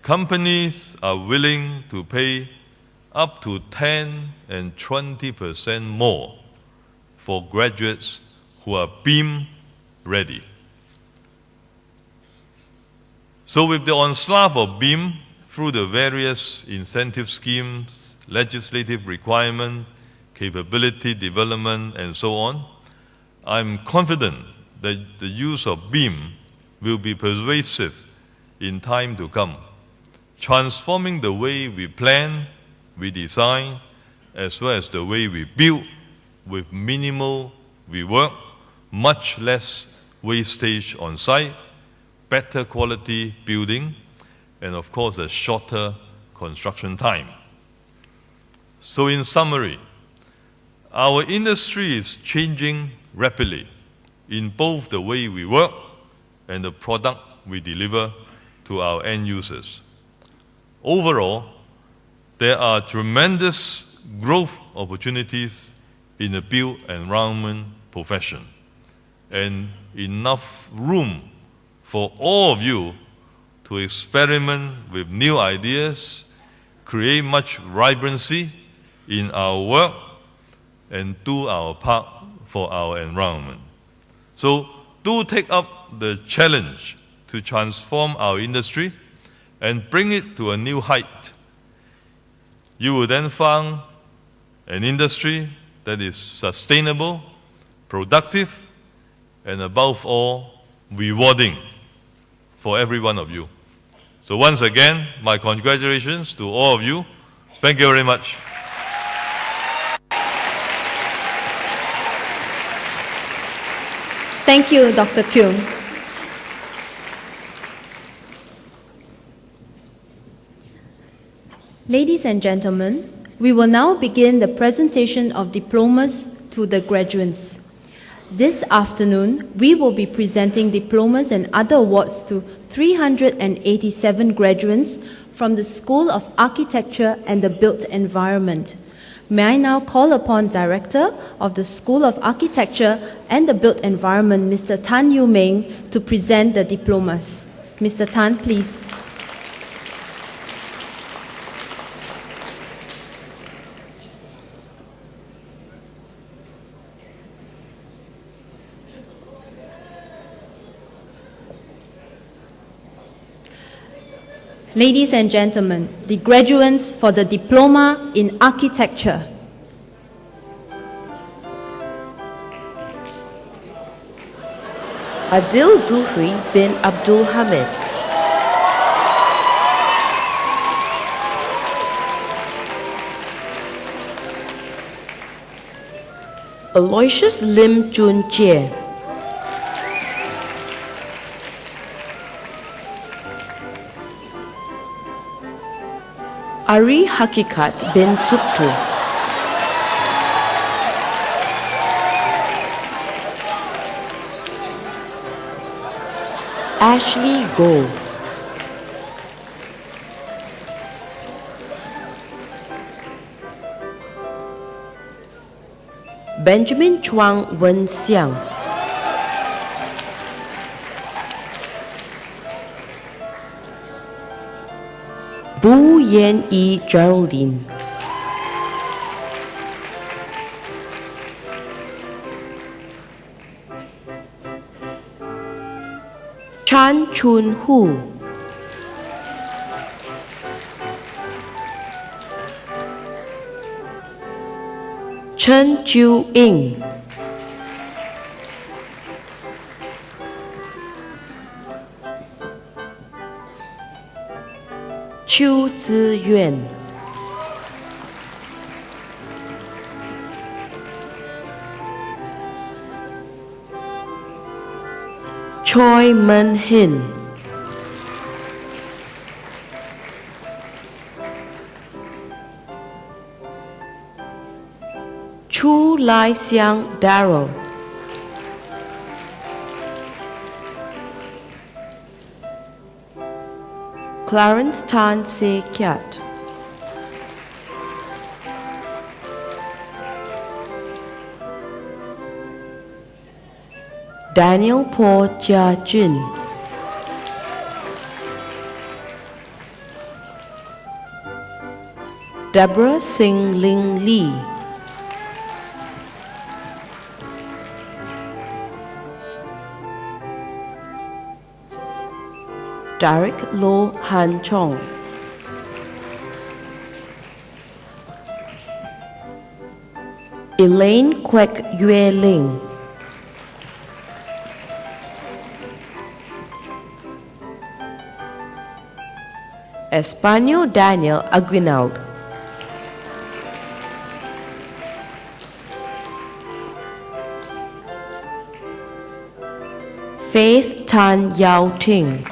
companies are willing to pay up to 10 and 20% more for graduates who are BEAM ready. So with the onslaught of BEAM through the various incentive schemes, legislative requirement, capability development, and so on, I'm confident that the use of BEAM will be pervasive in time to come, transforming the way we plan, we design, as well as the way we build with minimal rework, much less wastage on site, better quality building, and of course a shorter construction time. So in summary, our industry is changing rapidly in both the way we work and the product we deliver to our end users. Overall, there are tremendous growth opportunities in the built environment profession, and enough room for all of you to experiment with new ideas, create much vibrancy in our work, and do our part for our environment. So do take up the challenge to transform our industry and bring it to a new height. You will then find an industry that is sustainable, productive, and above all, rewarding for every one of you. So once again, my congratulations to all of you. Thank you very much. Thank you, Dr. Kyung. Ladies and gentlemen, we will now begin the presentation of diplomas to the graduates. This afternoon, we will be presenting diplomas and other awards to 387 graduates from the School of Architecture and the Built Environment. May I now call upon Director of the School of Architecture and the Built Environment, Mr. Tan Yu Ming, to present the diplomas. Mr. Tan, please. Ladies and gentlemen, the graduates for the Diploma in Architecture. Adil Zuhri bin Abdul Hamid. Aloysius Lim Jun Jie. Ari Hakikat bin Subtu. Ashley Goh. Benjamin Chuang Wen Xiang. Bu Yan Yi Geraldine. Chan Chun Hu. Chen Ju Ying. Chu Ziyuan. Choi Men Hin. Chu Lai Xiang Darrell. Clarence Tan Se Kiat, Daniel Po Jia Jin, Deborah Singh Ling Lee, Derek Lo Han Chong, Elaine Kwek Yue Ling, Espanol Daniel Aguinaldo, Faith Tan Yao Ting,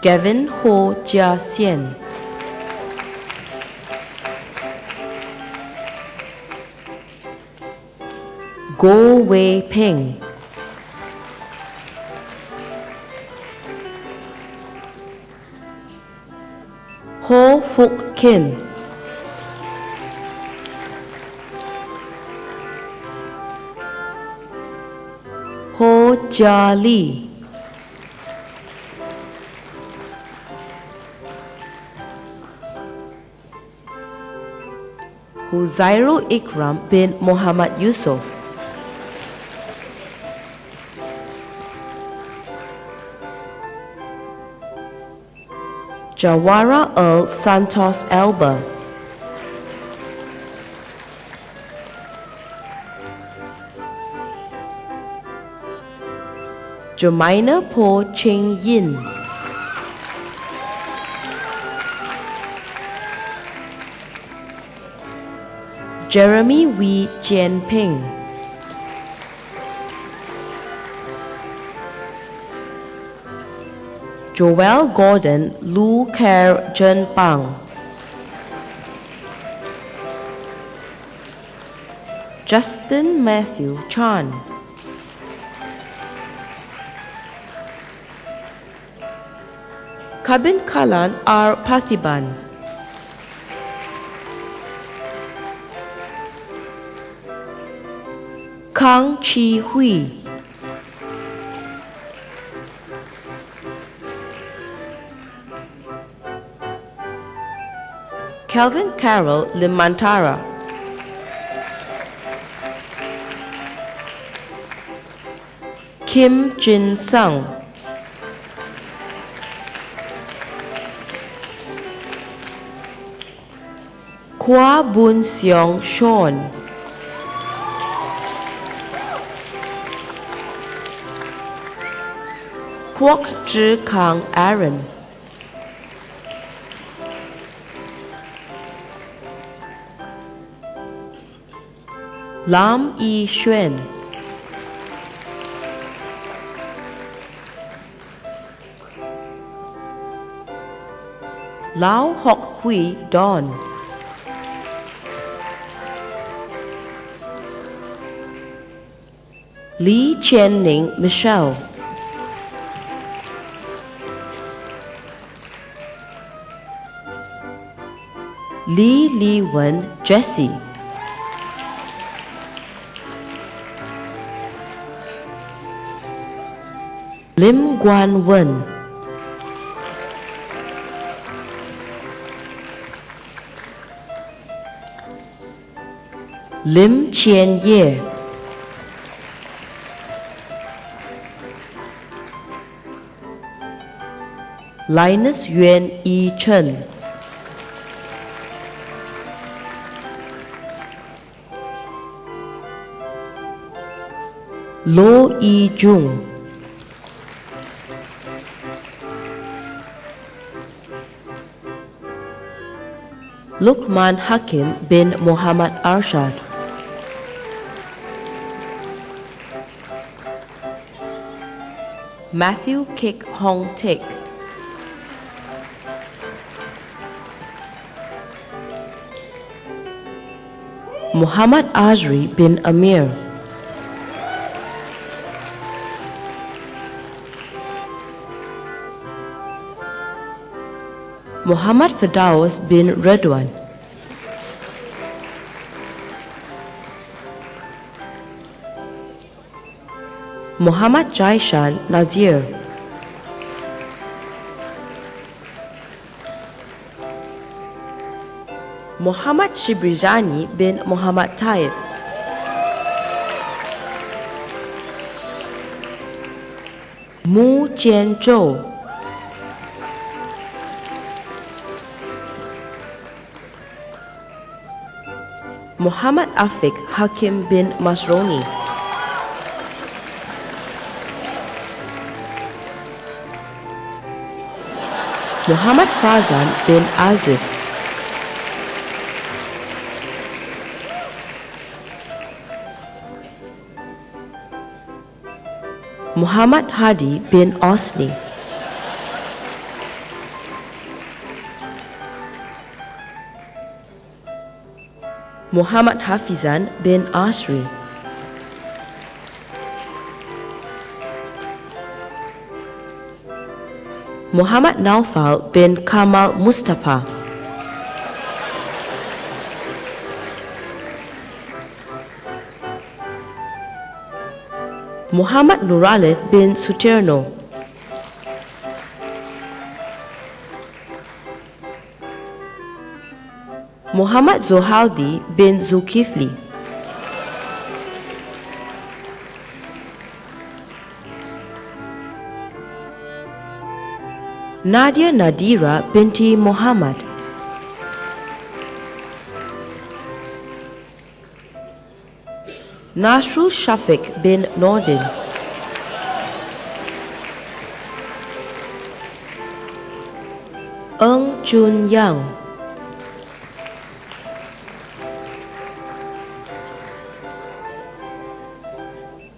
Gavin Ho Jia Sien, Go Wei Peng, Ho Fuk Kin, Ho Jia Lee, Huzairul Ikram bin Muhammad Yusuf, Jawara Earl Santos Alba, Jemina Po Ching Yin, Jeremy Wee Jian Ping, Joel Gordon Lu Ker Jen Pang, Justin Matthew Chan, Kabin Kalan R. Pathiban, Kang Chi Hui, Kelvin Carroll Limantara, Kim Jin Sung, Kwa Bun Seong Sean, Kwok Zhi Kang Aaron, Lam Yi Xuan, Lau Hock Hui Don, Lee Chen Ning Michelle, Lee Li Wen Jessie, Lim Guan Wen, Lim Chien Ye, Linus Yuan Yi Chen, Lo Yi Jung, Lukman Hakim bin Muhammad Arshad, Matthew Kik Hong Tik, Muhammad Azri bin Amir, Muhammad Firdaus bin Radwan, Muhammad Jaishan Nazir, Muhammad Shibrizani bin Muhammad Taib, Mu Jianzhou, Muhammad Afiq Hakim bin Masroni, Muhammad Fazan bin Aziz, Muhammad Hadi bin Osni, Muhammad Hafizan bin Asri, Muhammad Naufal bin Kamal Mustafa, Muhammad Nuralif bin Sutirno, Muhammad Zohaldi bin Zulkifli, Nadia Nadira binti Muhammad, Nasrul Shafiq bin Nordin, Eng Chun Yang,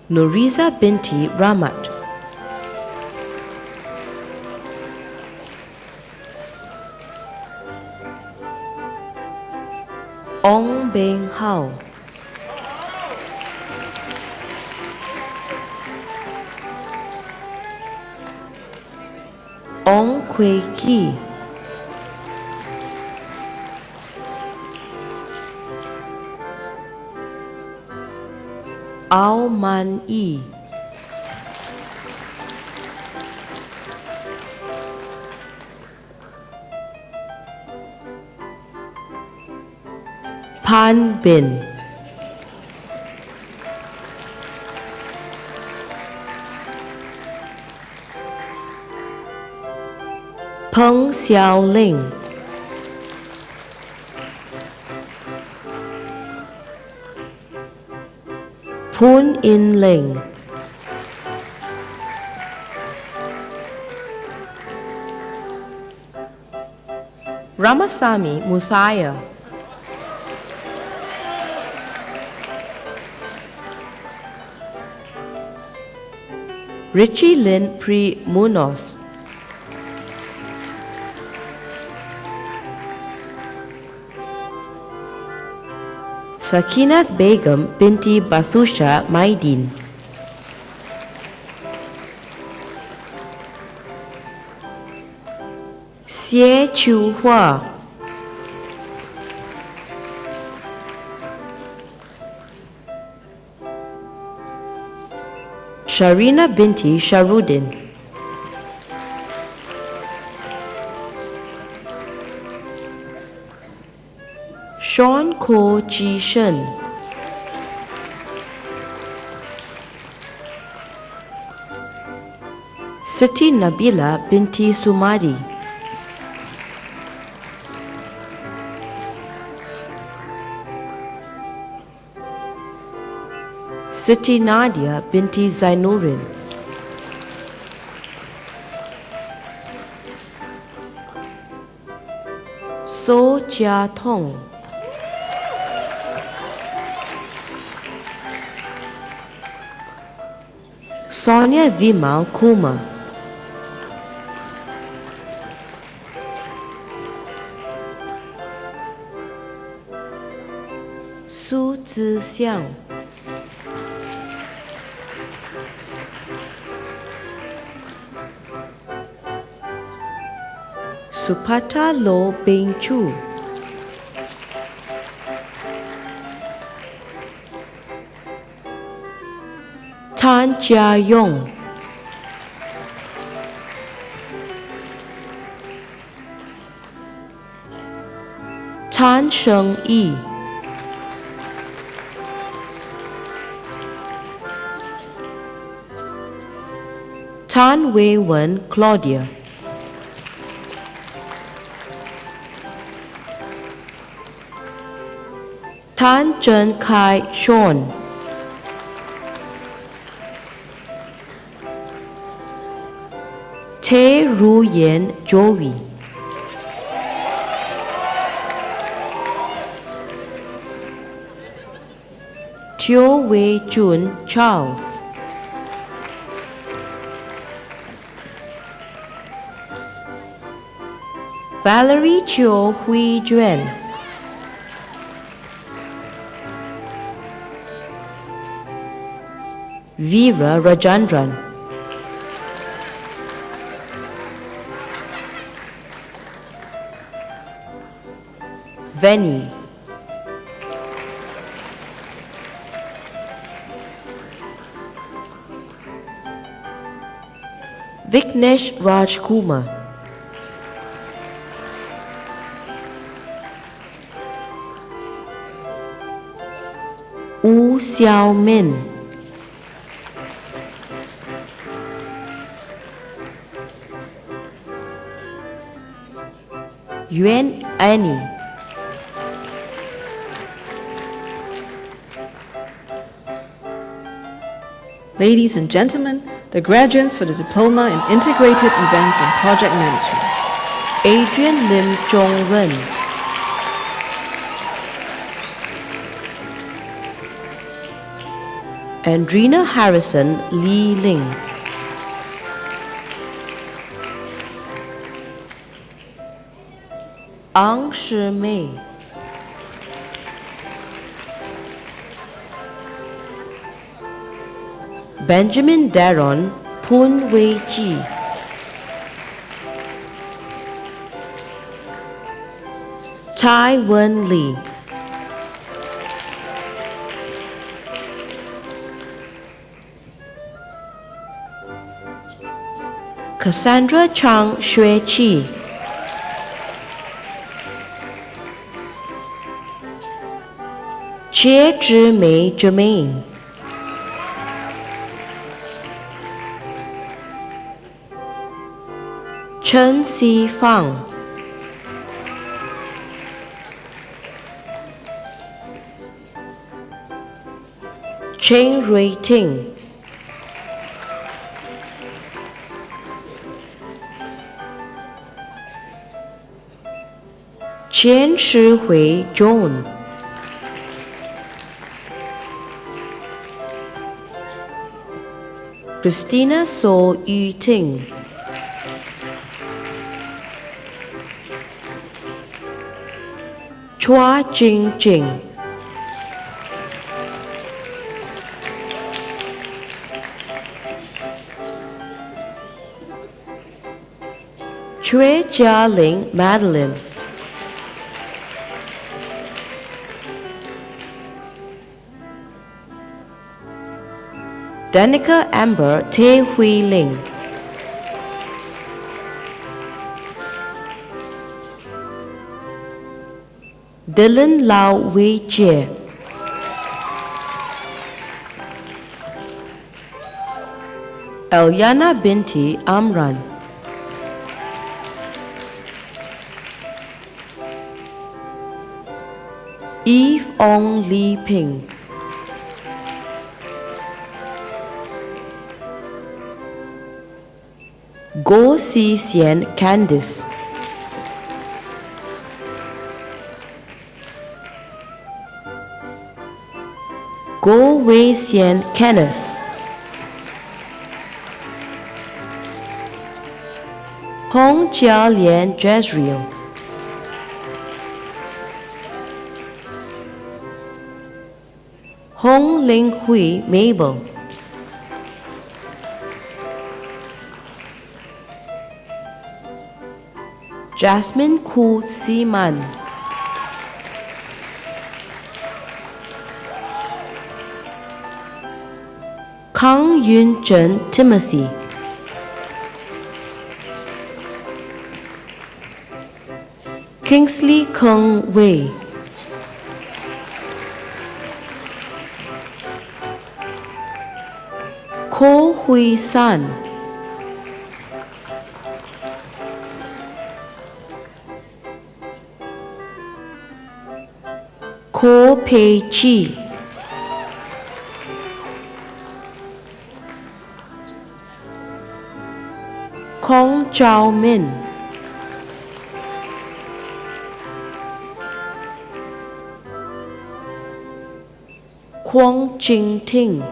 Nuriza binti Ramat, Ong Beng Hao, Ong Kwei Ki, Ao Man Yi, Pan Bin, Peng Xiao Ling, Poon In Ling, Ramasamy Muthaya, Richie Lin Pri Munoz, Sakinath Begum binti Bathusha Maidin, Xie Chu Hua, Sharina binti Sharudin, Sean Ko Ji Shen, Siti Nabila binti Sumadi, Siti Nadia binti Zainurin, So Jia Tong, Sonia Vimal Kumar, Su Zixiang, Supata Lo Beng Chu, Tan Jia Yong, Tan Sheng Yi, Tan Wei Wen Claudia, Tan Zhen Kai Sean, Te Ru Yen Joey, Teo Wei Jun Charles, Valerie Chiu Hui Juan, Veera Rajandran, Veni, Vignesh Rajkumar, Wu Xiao Min, Yuan Annie, Ladies and gentlemen, the graduates for the Diploma in Integrated Events and Project Management. Adrian Lim Zhong Ren, Andrina Harrison Lee Ling, Ang Shi Mei, Benjamin Daron Pun Wei Ji, Tai Wen Lee, Cassandra Chang Xue Qi, Xie Zhimei Jermaine, Chen Si Fang, Chen Rui Ting, Qian Shi Hui John, Christina So Yu Ting, Chua Jing Jing, Chue Jia Ling Madeline, Danica Amber Tae Hui Ling, Dylan Lau Wei Jie, Eliana Binti Amran, Eve Ong Lee Ping, Go Si Xian Candice, Go Wei Xian Kenneth, Hong Jia Lian Jezreel, Hong Ling Hui Mabel, Jasmine Ku Siman, Kang Yun Zhen Timothy, Kingsley Keng Wei, Ko Hui San, Ko Pei Chi, Kong Chao Min, Kwong Jing Ting,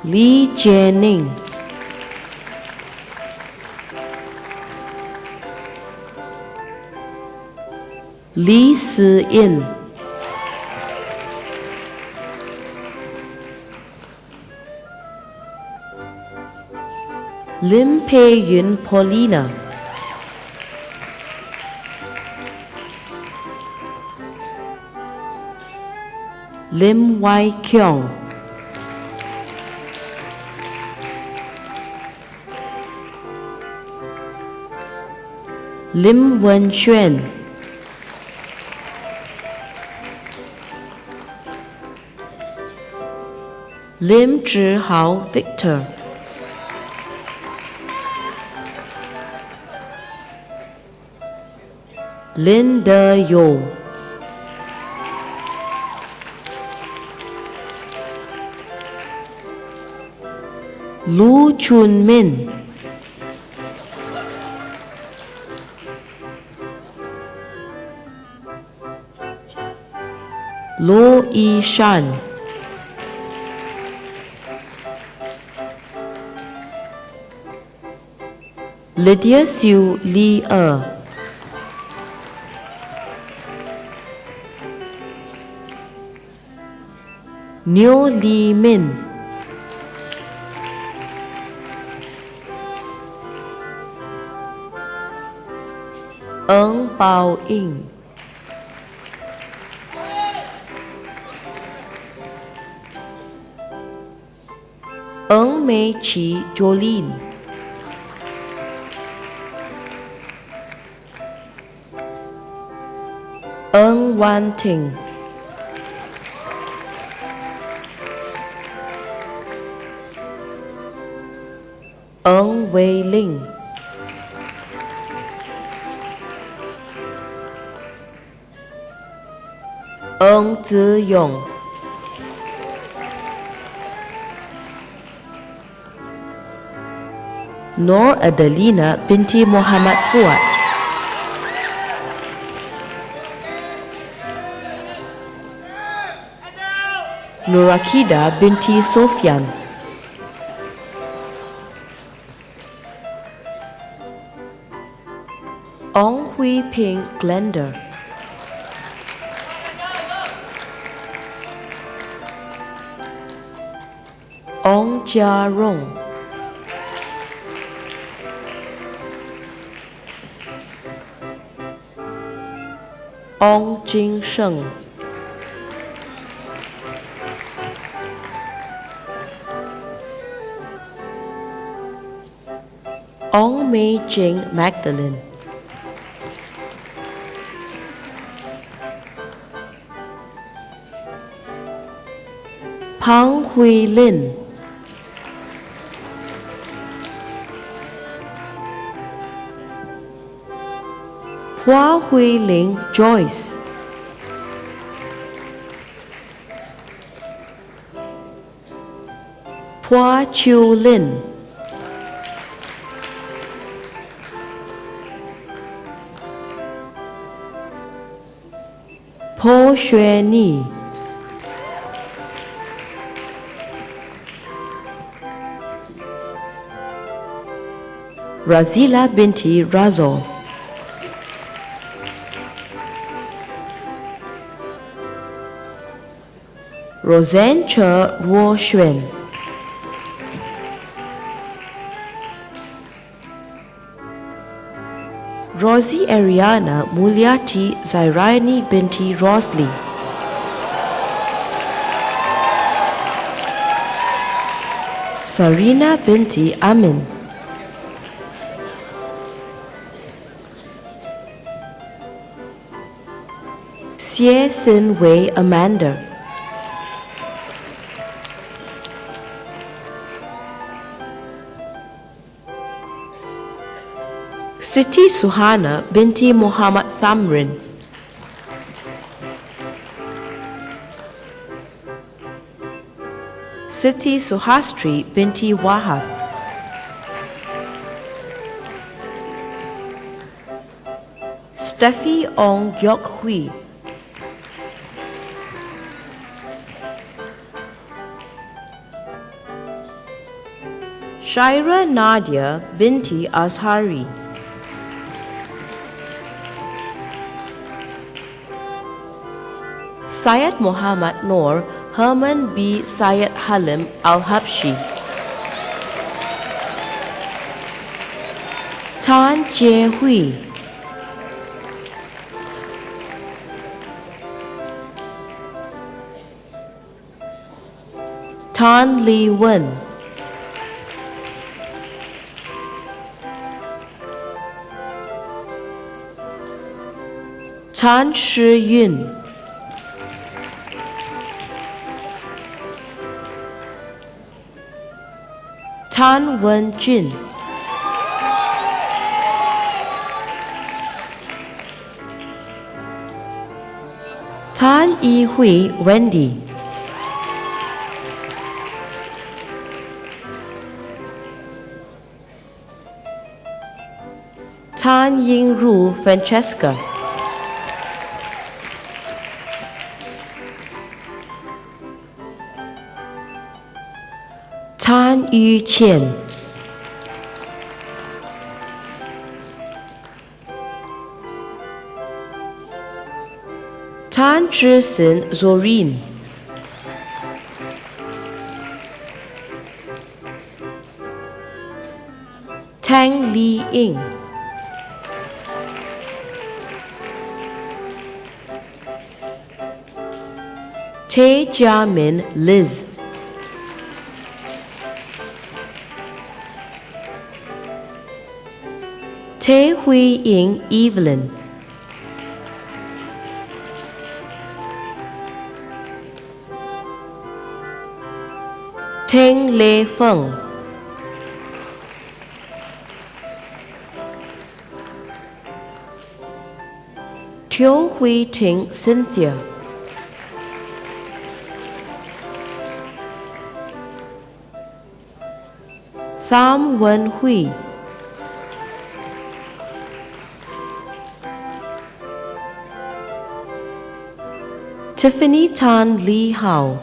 Li Jianing, Li Si-in, Lim Pei-yun Paulina, Lim Wai-kyung, Lim Wen-xuan, Lim Zhihao Victor, Lin De-yo, Lu Chun-min, Lo Yi-shan, Lydia Siu Lee-er, Neo Lee-min, Eng Bao-ying, Eng Mei-chi Jolene, Eng Wan-ting, Eng Wei-ling, Eng Zi-yong, Nur Adelina binti Muhammad Fuad, Nurakida binti Sofyan, Ong Hui Ping Glenda, Ong Jia Rong, Ong Jing Sheng, Ong Mei Jing Magdalene, Pang Hui Lin, Hua Hui Ling Joyce, Hua Chiu Lin, Po Xue Ni, Razila binti Razor, Roseanne Che Ruo Xuan, Rosie Ariana Mulyati Zairani binti Rosli. Sarina binti Amin. Xie Sin Wei Amanda. Siti Suhana binti Muhammad Thamrin. Siti Suhastri binti Wahab. Steffi Ong Gyok Hui. Shaira Nadia binti Azhari. Syed Muhammad Noor Herman B. Syed Halim Al-Habshi. Tan Jie Hui. Tan Li Wen. Tan Shi Yun. Tan Wen Jin. Tan Yi Hui Wendy. Tan Ying Ru Francesca. Tan Yu Qian. Tan Zhisin Zorin. Tang Li Ying. Tae Jiamin Liz. Tae Hui Ying Evelyn. Teng Lei Feng. Tiao Hui Ting Cynthia. Tham Wen Hui. Tiffany Tan Lee Hao.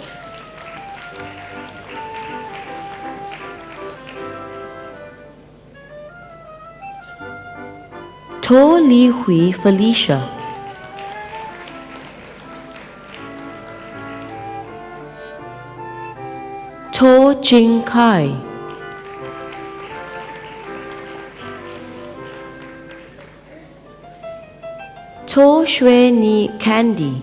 To Li Hui Felicia. To Jing Kai. To Xue Ni Candy.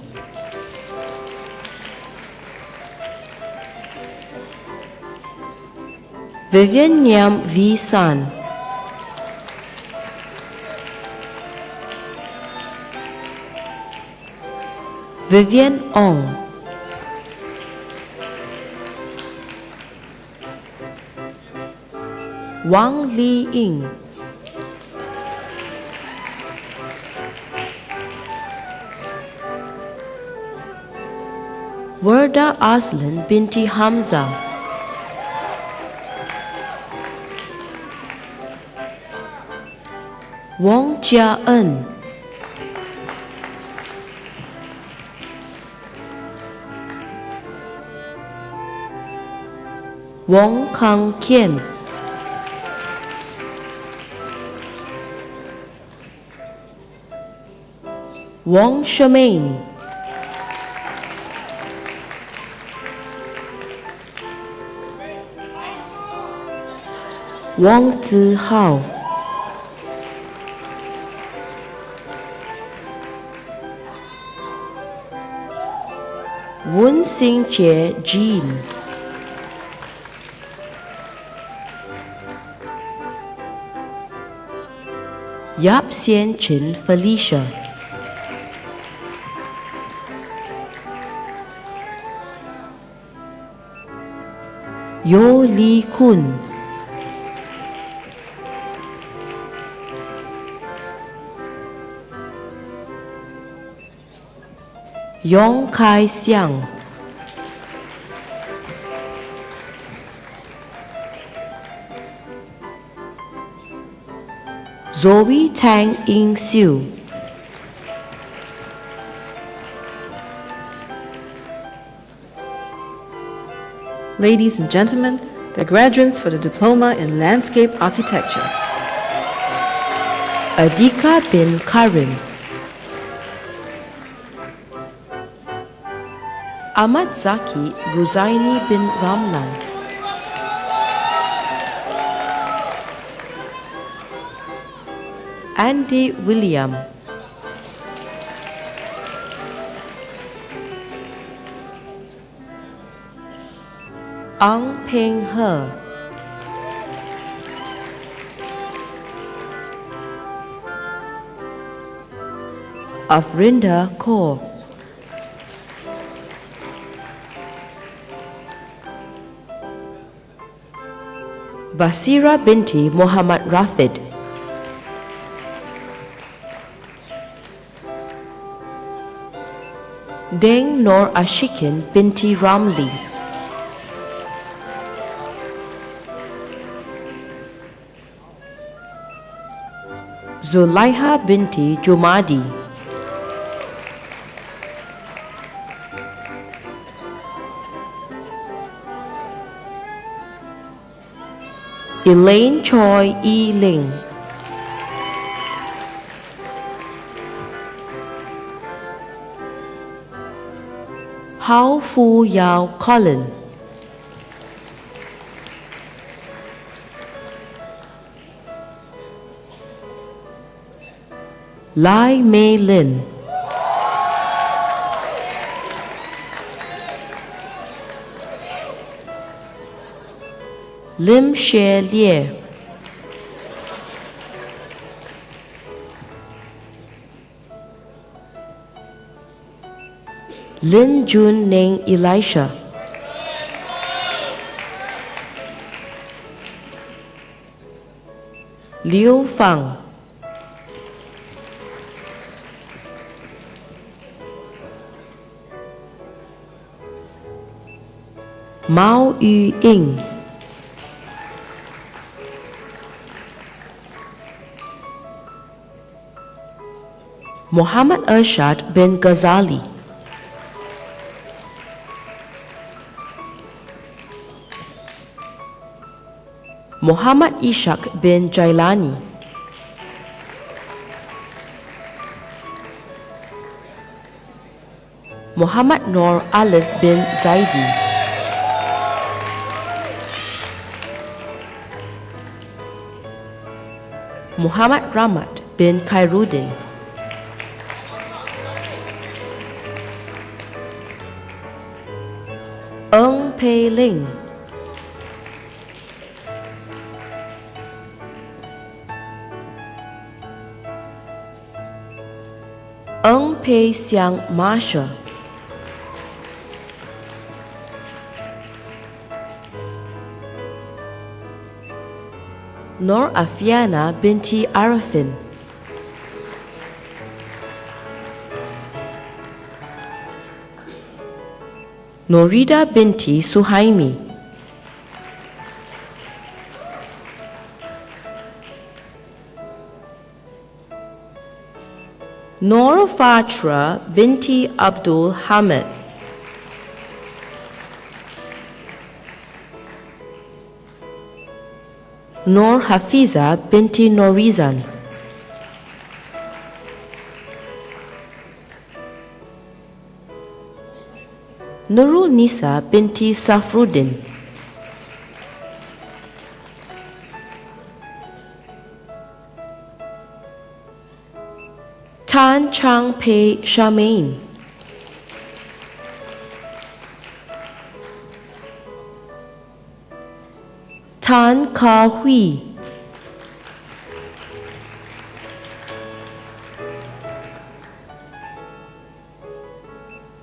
Vivian Nyam V. San. Vivian Ong. Wang Li Ying. Warda Aslan binti Hamza. Wong Jia En. Wong Kang Kian. Wong Shemaine. Wang Zihao. Yun Sing Jie Jean, Yap Sien Chin Felicia, Yo Lee Kun, Yong Kai Siang, Zoe Tang Ing Siu, Ladies and gentlemen, the graduates for the Diploma in Landscape Architecture. Adika bin Karim, Ahmad Zaki Guzaini bin Ramlan, Andy William, Ang Peng He, Afrinda Kaur, Basira binti Muhammad Rafid, Deng Nur Ashikin binti Ramli, Zulaiha binti Jumadi, Elaine Choi E. Ling, Hao Fu Yao Colin, Lai Mei Lin, Lim Xie Lie, Lin Jun Ning Elisha, Liu Fang, Mao Yu Ying, Muhammad Arshad bin Ghazali, Muhammad Ishaq bin Jailani, Muhammad Nur Alif bin Zaidi, Muhammad Ramat bin Khairuddin, Eng Pei Ling, Eng Pei Siang Marsha, Nur Afiana binti Arifin, Norida binti Suhaimi, Nur Fatra binti Abdul Hamid, Nur Hafiza binti Norizan, Nurul Nisa binti Safruddin, Tan Chang Pei Shamain, Tan Ka Hui,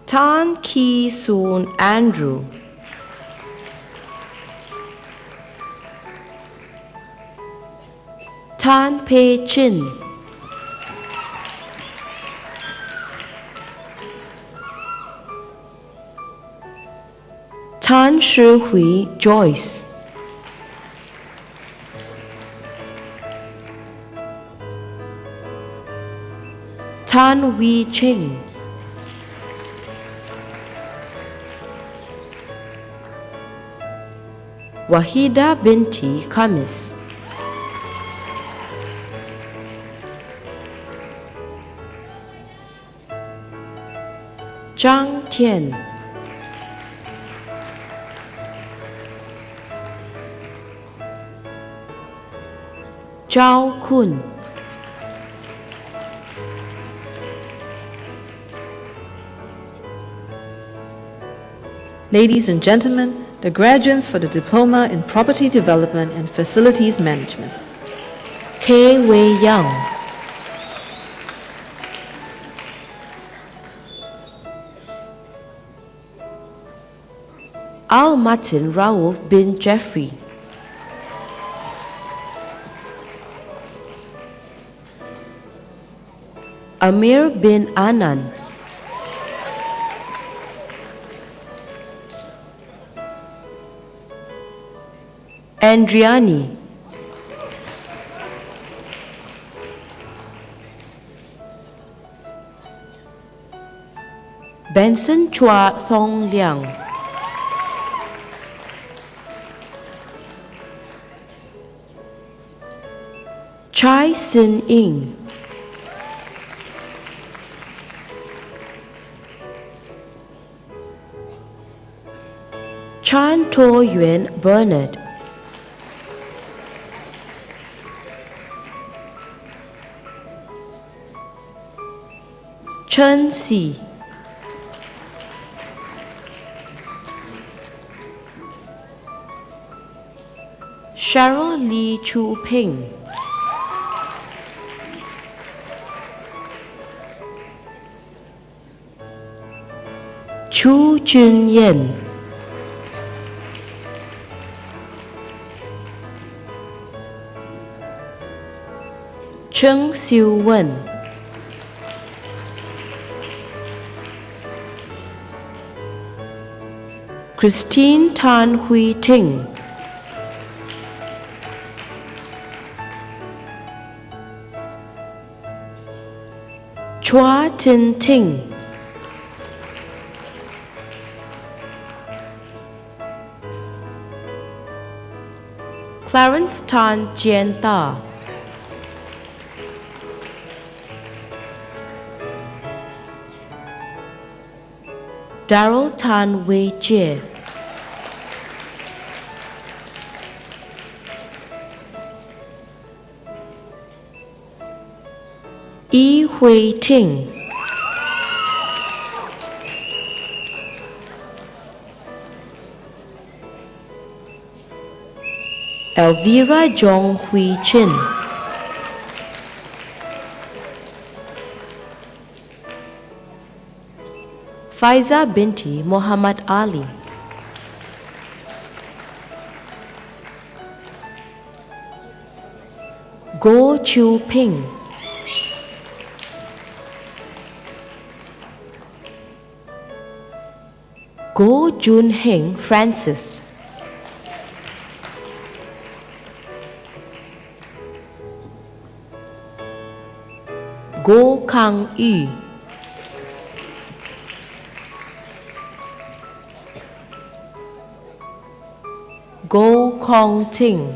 Tan Ki Soon Andrew, Tan Pei Chin, Tan Shi Hui Joyce, Tan Wee Cheng, Wahida Binti Khamis, Zhang Tian, Zhao Kun, Ladies and gentlemen, the graduates for the Diploma in Property Development and Facilities Management. K. Wei Young, Al Martin Rauf bin Jeffrey, Amir bin Anan, Andriani, Benson Chua Thong Liang, Chai Sin Ing, Chan To Yuan Bernard, Chen Si, Cheryl Lee Chu Ping, Chu Jun Yen, Cheng Siu Wen, Christine Tan Hui Ting, Chua Tin Ting, Clarence Tan Jian Da, Darrell Tan Wei Jie, Yi Hui Ting, Elvira Jong Hui Chin, Faiza Binti Muhammad Ali, Go Chu Ping, Go Jun Heng Francis, Go Kang Yu, Go Kong Ting,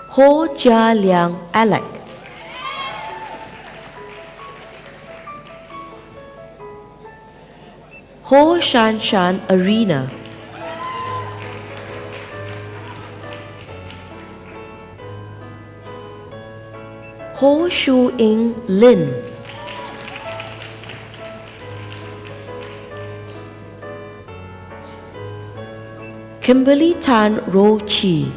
Ho Jia Liang Alec, Ho Shan Shan Arena, Ho Shu Ing Lin, Kimberly Tan Ro Chi,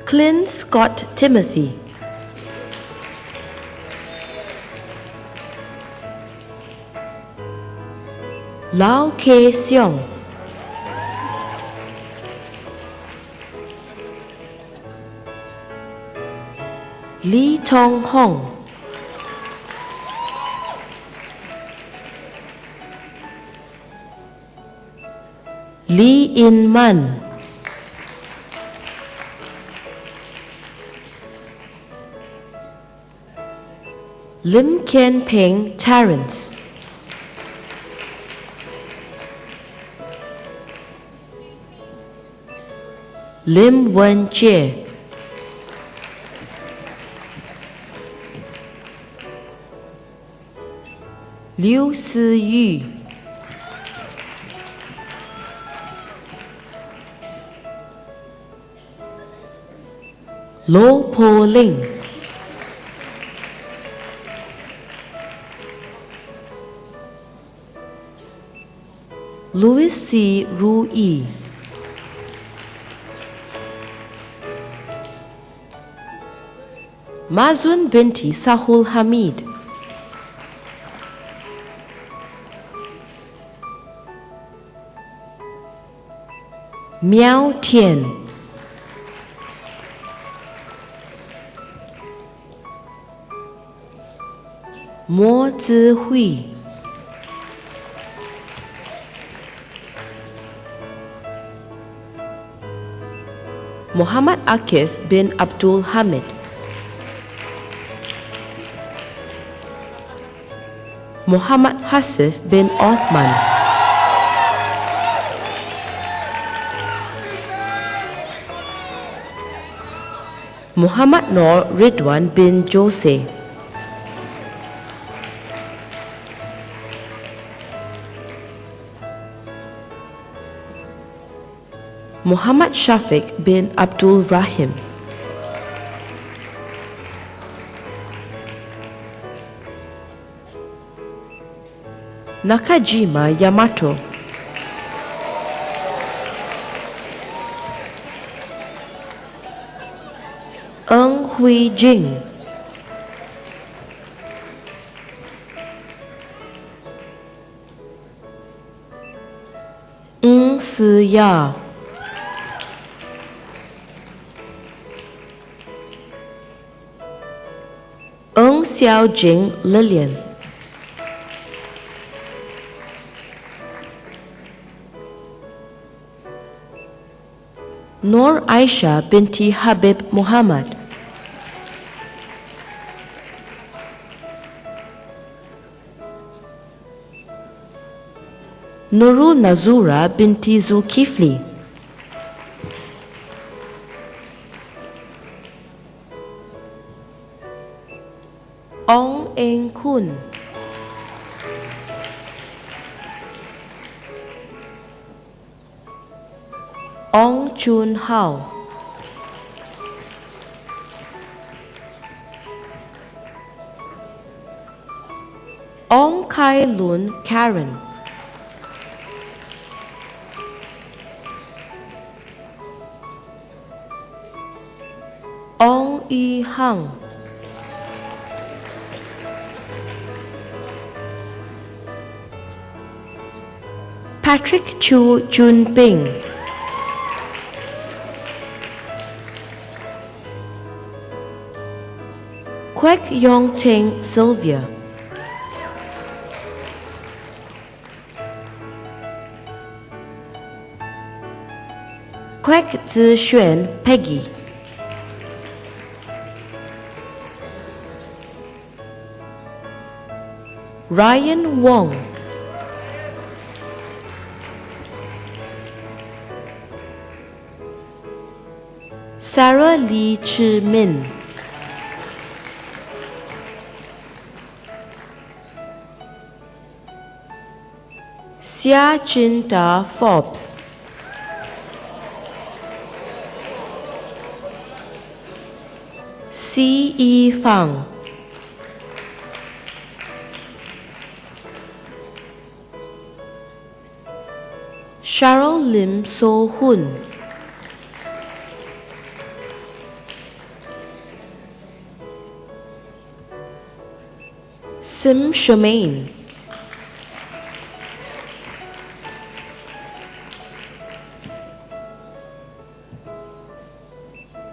Clint Scott Timothy, Lau Kay Seong, Lee Tong Hong, Lee In Man, Lim Ken Peng Terrence, Lim Wen Jie, Liu Si Yu, Lo Po Ling, Louis C. Ru Yi, Mazun binti Sahul Hamid, Miao Tian, Mo Zihui, Muhammad Akif bin Abdul Hamid, Muhammad Hasif bin Othman, Muhammad Noor Ridwan bin Jose, Muhammad Shafiq bin Abdul Rahim, Nakajima Yamato, Ng Hui Jing, Ng Si Ya, Ng Xiao Jing Lillian, Noor Aisha binti Habib Muhammad, Nurul Nazura binti Zulkifli, Ong Eng Kun, Ong Chun Hao, Ong Kai Lun Karen, Ong Yi Hang, Patrick Chu Jun Ping, Kwek Yong Ting Sylvia, Kwek Zi Xuan Peggy, Ryan Wong, Sarah Lee Chi Min, Xia Chin Da Forbes, C. E. Fang, Cheryl Lim So Hun, Sim Shemaine,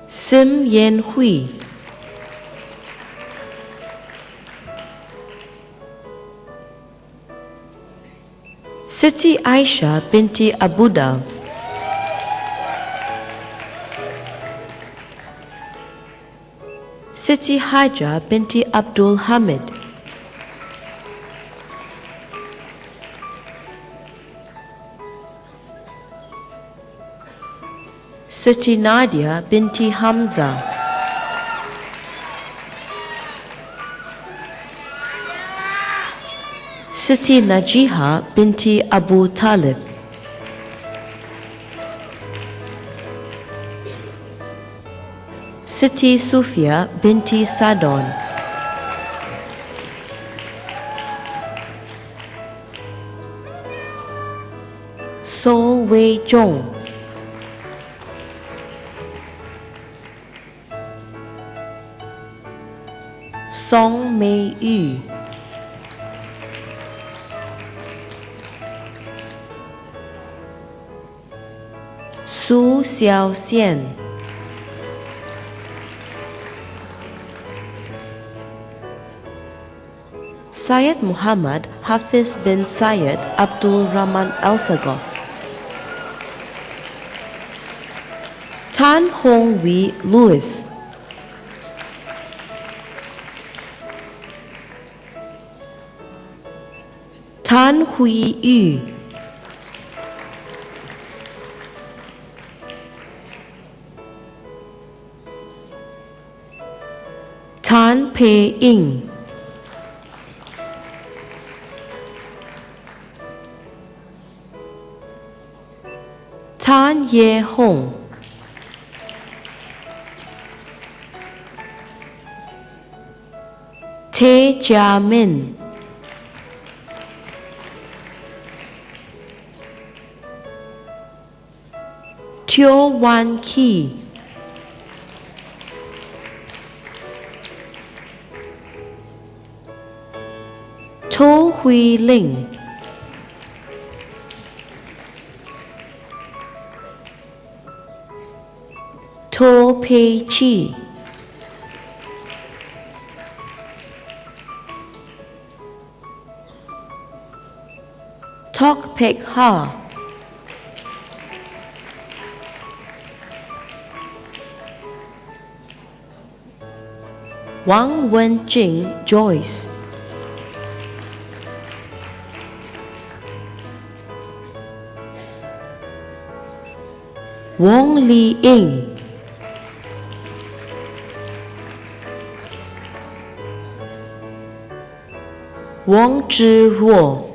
Sim Yen Hui, Siti Aisha binti Abudal, Siti Haja binti Abdul Hamid, Siti Nadia binti Hamza, Siti Najiha binti Abu Talib, Siti Sufia binti Sadon, So Wei Zhong, Song Mei Yu, Su Xiao Xian, Syed Muhammad Hafiz bin Syed Abdul Rahman Al-Sagoff, Tan Hong Wee Lewis, Tan Hui Yu, Tan Pei Ying, Tan Ye Hong, Te Jia Min, Teo Wan Ki, To Hui Ling, To Pei Chi, Tok Pek Ha, Wang Wenjing Joyce, Wong Li Ying, Wang Zhiruo,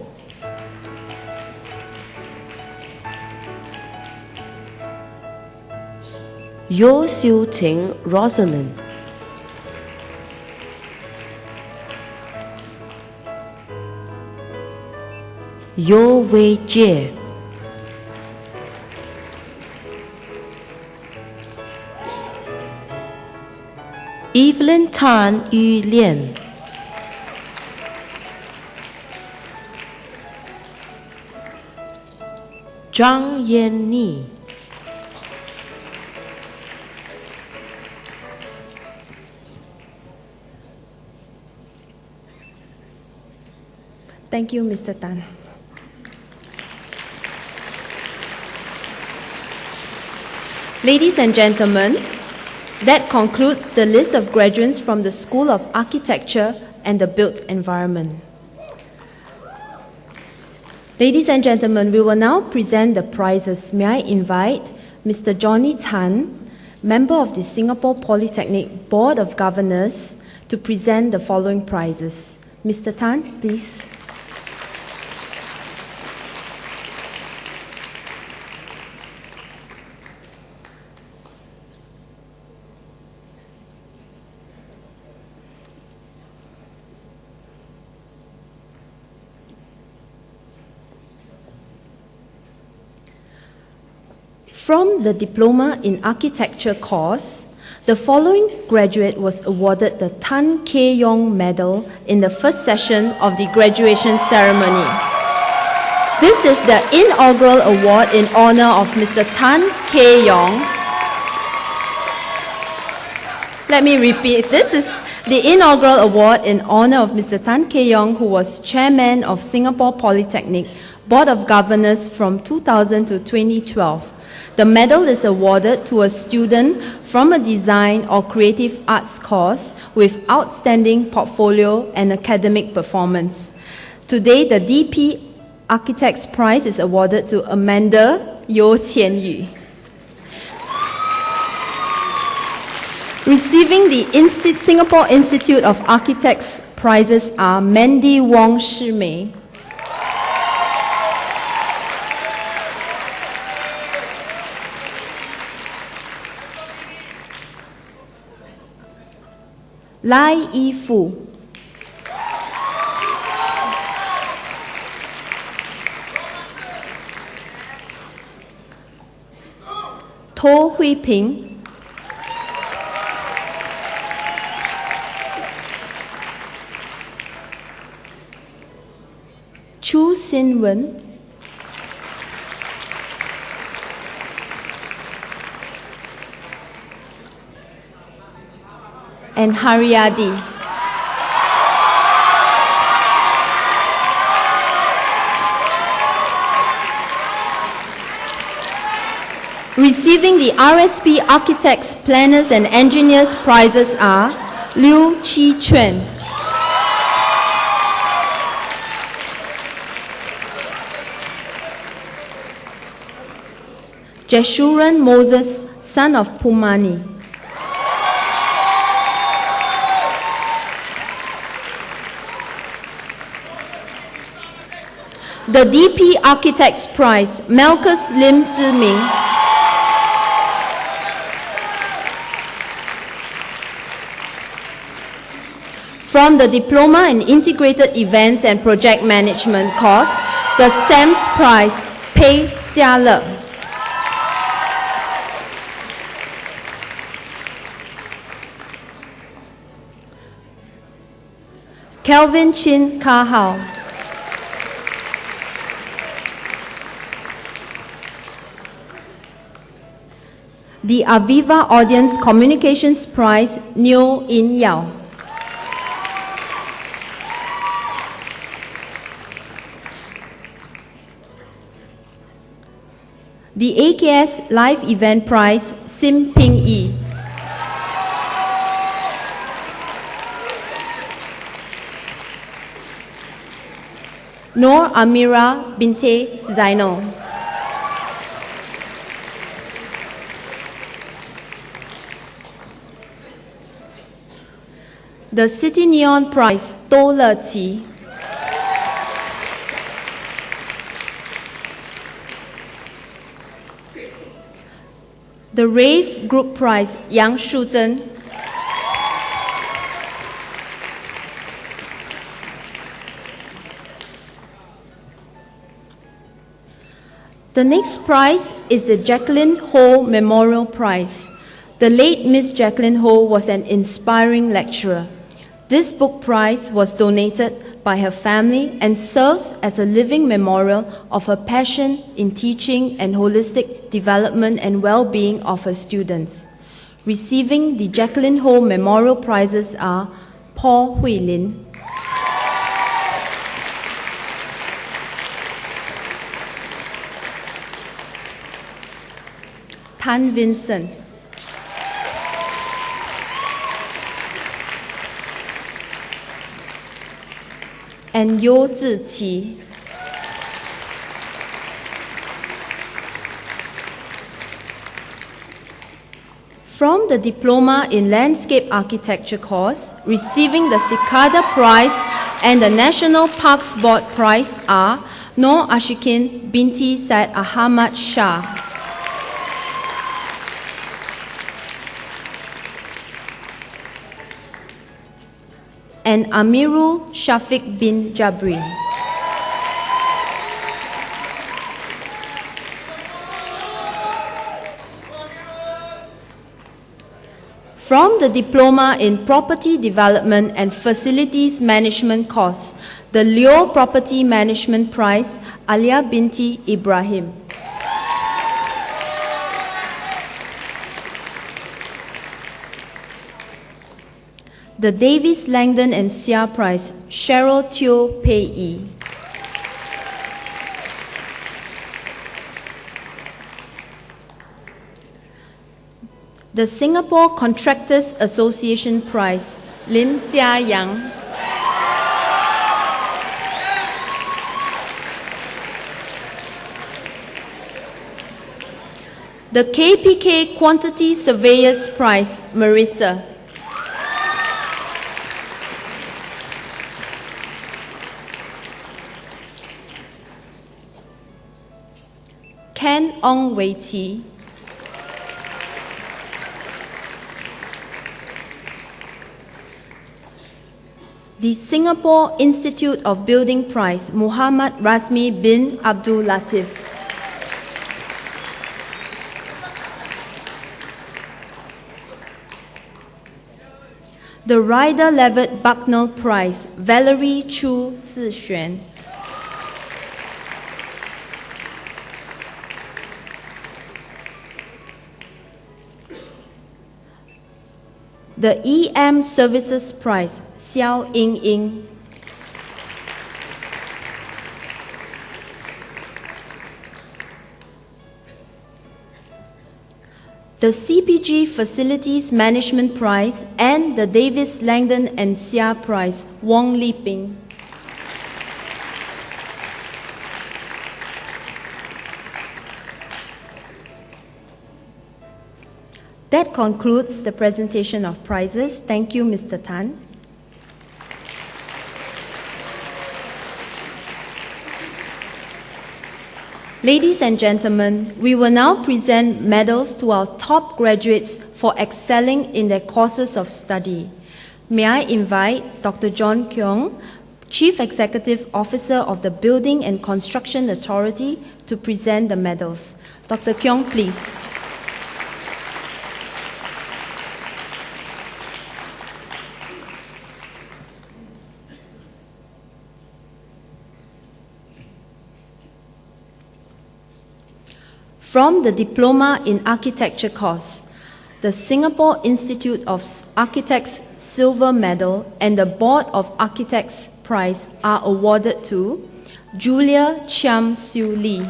Yo Xiuting Rosalind, Yo Wei Jie, Evelyn Tan Yu Lian, Zhang Yan Ni, Thank you, Mr. Tan. Ladies and gentlemen, that concludes the list of graduates from the School of Architecture and the Built Environment. Ladies and gentlemen, we will now present the prizes. May I invite Mr. Johnny Tan, member of the Singapore Polytechnic Board of Governors, to present the following prizes. Mr. Tan, please. From the Diploma in Architecture course, the following graduate was awarded the Tan Kay Yong Medal in the first session of the graduation ceremony. This is the inaugural award in honor of Mr. Tan Kay Yong. Let me repeat, this is the inaugural award in honor of Mr. Tan Kay Yong, who was chairman of Singapore Polytechnic Board of Governors from 2000 to 2012. The medal is awarded to a student from a design or creative arts course with outstanding portfolio and academic performance. Today, the DP Architects Prize is awarded to Amanda Yo Qianyu. Receiving the Singapore Institute of Architects prizes are Mandy Wong Shimei, Lai Yifu, To Hui Ping, Chu Sin Wen, and Haryadi. Receiving the RSP Architects, Planners and Engineers prizes are Liu Chi Chuan, Jeshuran Moses, son of Pumani, the DP Architects Prize, Malchus Lim Ziming, from the Diploma in Integrated Events and Project Management course, the SAMS Prize, Pei Jiale. Kelvin Chin Kahao. The Aviva Audience Communications Prize, Neo In Yao. The AKS Live Event Prize, Sim Ping Yi. Noor Amira Binte Zainal. The City Neon Prize, To Le Qi. The Rave Group Prize, Yang Shuzhen. The next prize is the Jacqueline Ho Memorial Prize. The late Miss Jacqueline Ho was an inspiring lecturer. This book prize was donated by her family and serves as a living memorial of her passion in teaching and holistic development and well-being of her students. Receiving the Jacqueline Ho Memorial Prizes are Paul Hui Lin, Tan Vincent, and Yo Ziqi. From the Diploma in Landscape Architecture course, receiving the Cicada Prize and the National Parks Board Prize are Noor Ashikin binti Said Ahmad Shah, and Amirul Shafiq bin Jabri. From the Diploma in Property Development and Facilities Management course, the Leo Property Management Prize, Alia Binti Ibrahim. The Davis Langdon and Sia Prize, Cheryl Teo Pei. The Singapore Contractors Association Prize, Lim Jia Yang. The KPK Quantity Surveyors Prize, Marissa. Ken Ong Wei Chi. The Singapore Institute of Building Prize, Muhammad Rasmi bin Abdul Latif. The Ryder Levitt Bucknell Prize, Valerie Chu Sixuan. The EM Services Prize, Xiao Ying Ying. The CPG Facilities Management Prize and the Davis Langdon and Sia Prize, Wong Li Ping. That concludes the presentation of prizes. Thank you, Mr. Tan. Ladies and gentlemen, we will now present medals to our top graduates for excelling in their courses of study. May I invite Dr. John Keong, Chief Executive Officer of the Building and Construction Authority, to present the medals. Dr. Keong, please. From the Diploma in Architecture course, the Singapore Institute of Architects Silver Medal and the Board of Architects Prize are awarded to Julia Chiam Siu Lee.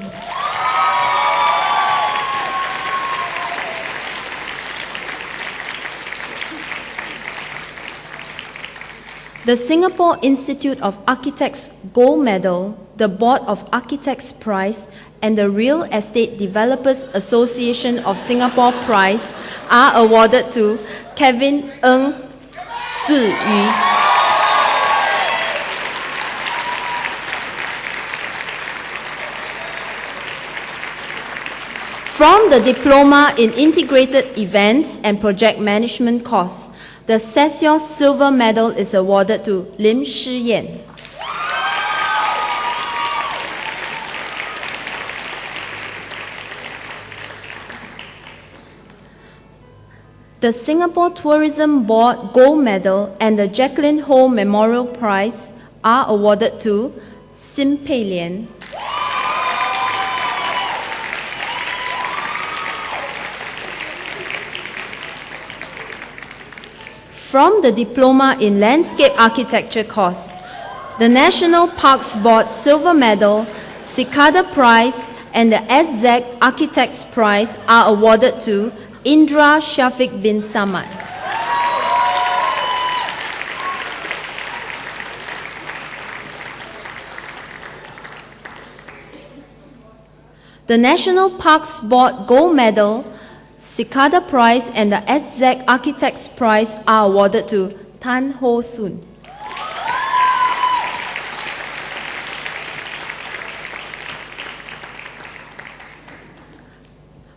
The Singapore Institute of Architects Gold Medal, the Board of Architects Prize, and the Real Estate Developers Association of Singapore Prize are awarded to Kevin Ng Zhiyu. From the Diploma in Integrated Events and Project Management course, the CESIOS Silver Medal is awarded to Lim Shi Yan. The Singapore Tourism Board Gold Medal and the Jacqueline Ho Memorial Prize are awarded to Sim Pei Lian. From the Diploma in Landscape Architecture course, the National Parks Board Silver Medal, Cicada Prize, and the SZAC Architects Prize are awarded to Indra Shafiq bin Samad. The National Parks Board Gold Medal, Cicada Prize, and the SZAC Architects Prize are awarded to Tan Ho Soon.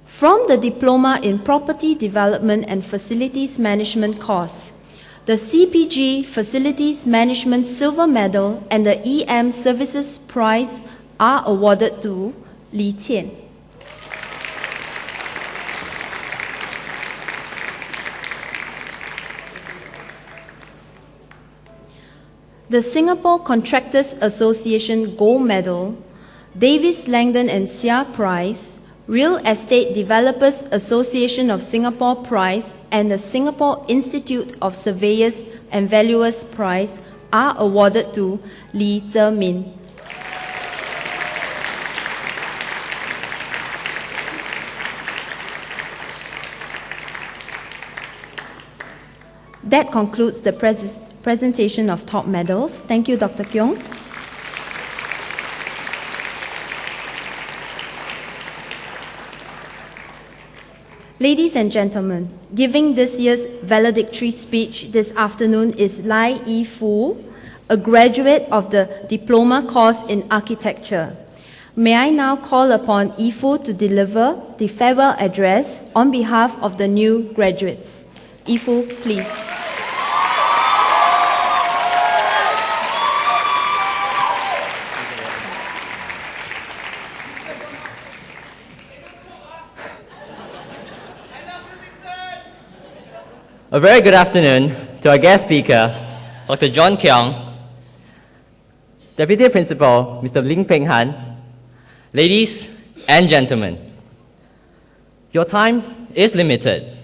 From the Diploma in Property Development and Facilities Management course, the CPG Facilities Management Silver Medal and the EM Services Prize are awarded to Li Qian. the Singapore Contractors Association Gold Medal, Davis Langdon and Seah Prize, Real Estate Developers Association of Singapore Prize, and the Singapore Institute of Surveyors and Valuers Prize are awarded to Lee Zhe-min. That concludes the presentation of top medals. Thank you, Dr. Keong. Ladies and gentlemen, giving this year's valedictory speech this afternoon is Lai Yi-Fu, a graduate of the Diploma course in Architecture. May I now call upon Yi-Fu to deliver the farewell address on behalf of the new graduates. Yi-Fu, please. A very good afternoon to our guest speaker, Dr. John Keong, Deputy Principal, Mr. Ling Peng Han, ladies and gentlemen. Your time is limited,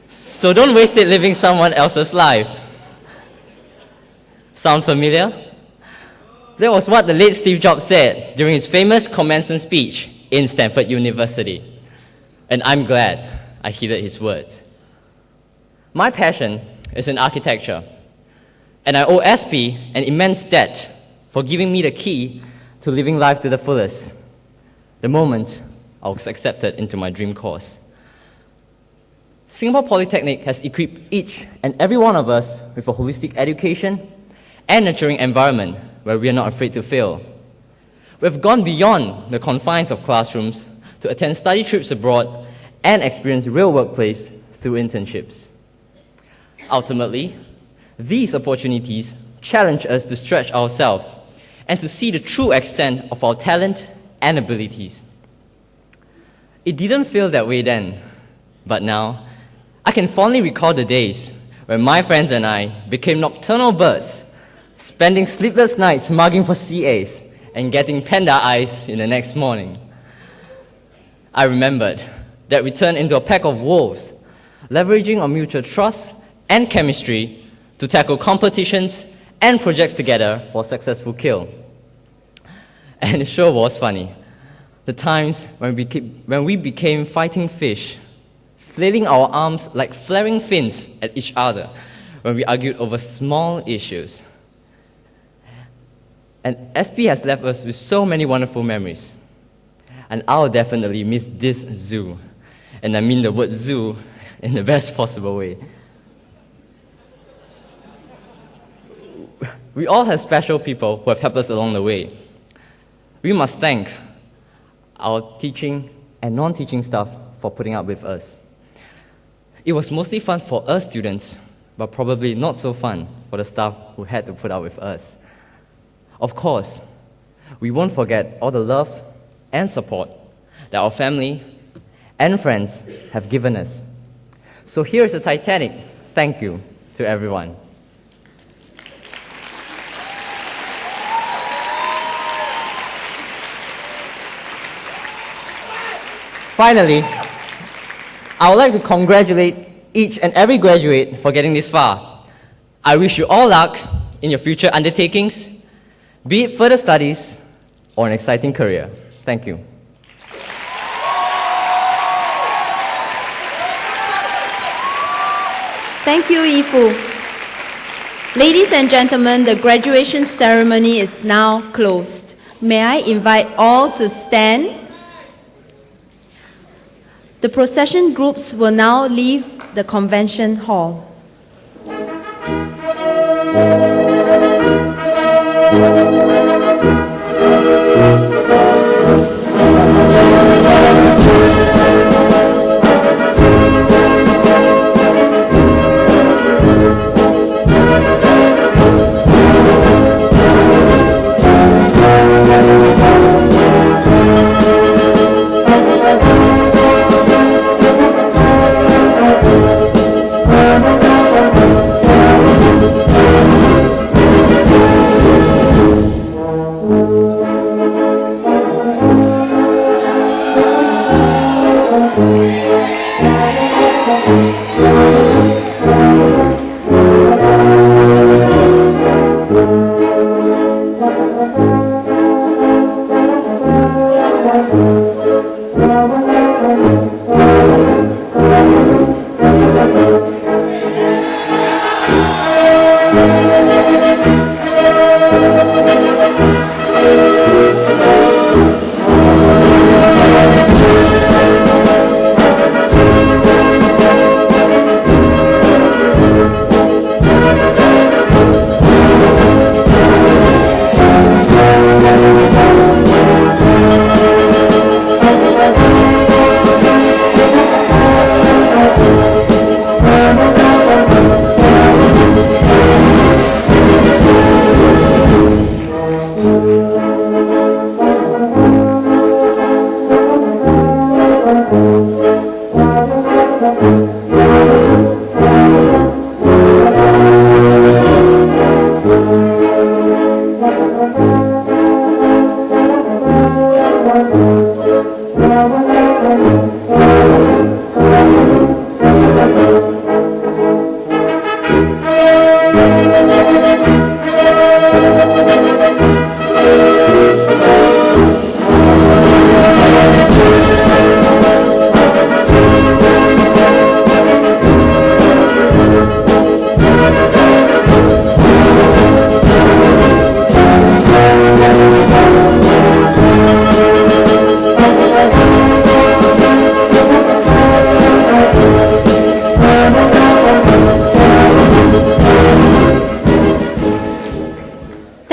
so don't waste it living someone else's life. Sound familiar? That was what the late Steve Jobs said during his famous commencement speech in Stanford University, and I'm glad I heeded his words. My passion is in architecture, and I owe SP an immense debt for giving me the key to living life to the fullest, the moment I was accepted into my dream course. Singapore Polytechnic has equipped each and every one of us with a holistic education and nurturing environment where we are not afraid to fail. We've gone beyond the confines of classrooms to attend study trips abroad and experience real workplace through internships. Ultimately, these opportunities challenge us to stretch ourselves and to see the true extent of our talent and abilities. It didn't feel that way then, but now I can fondly recall the days when my friends and I became nocturnal birds, spending sleepless nights mugging for CAs and getting panda eyes in the next morning. I remembered that we turned into a pack of wolves, leveraging on mutual trust and chemistry to tackle competitions and projects together for a successful kill. And it sure was funny. The times when we became fighting fish, flailing our arms like flaring fins at each other when we argued over small issues. And SP has left us with so many wonderful memories. And I'll definitely miss this zoo. And I mean the word zoo in the best possible way. We all have special people who have helped us along the way. We must thank our teaching and non-teaching staff for putting up with us. It was mostly fun for us students, but probably not so fun for the staff who had to put up with us. Of course, we won't forget all the love and support that our family and friends have given us. So here's a Titanic thank you to everyone. Finally, I would like to congratulate each and every graduate for getting this far. I wish you all luck in your future undertakings, be it further studies or an exciting career. Thank you. Thank you, Yi-Fu. Ladies and gentlemen, the graduation ceremony is now closed. May I invite all to stand? The procession groups will now leave the convention hall.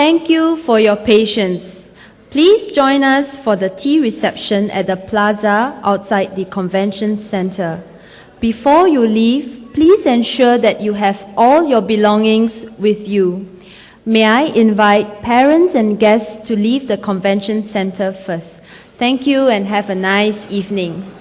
Thank you for your patience. Please join us for the tea reception at the plaza outside the convention center. Before you leave, please ensure that you have all your belongings with you. May I invite parents and guests to leave the convention center first. Thank you and have a nice evening.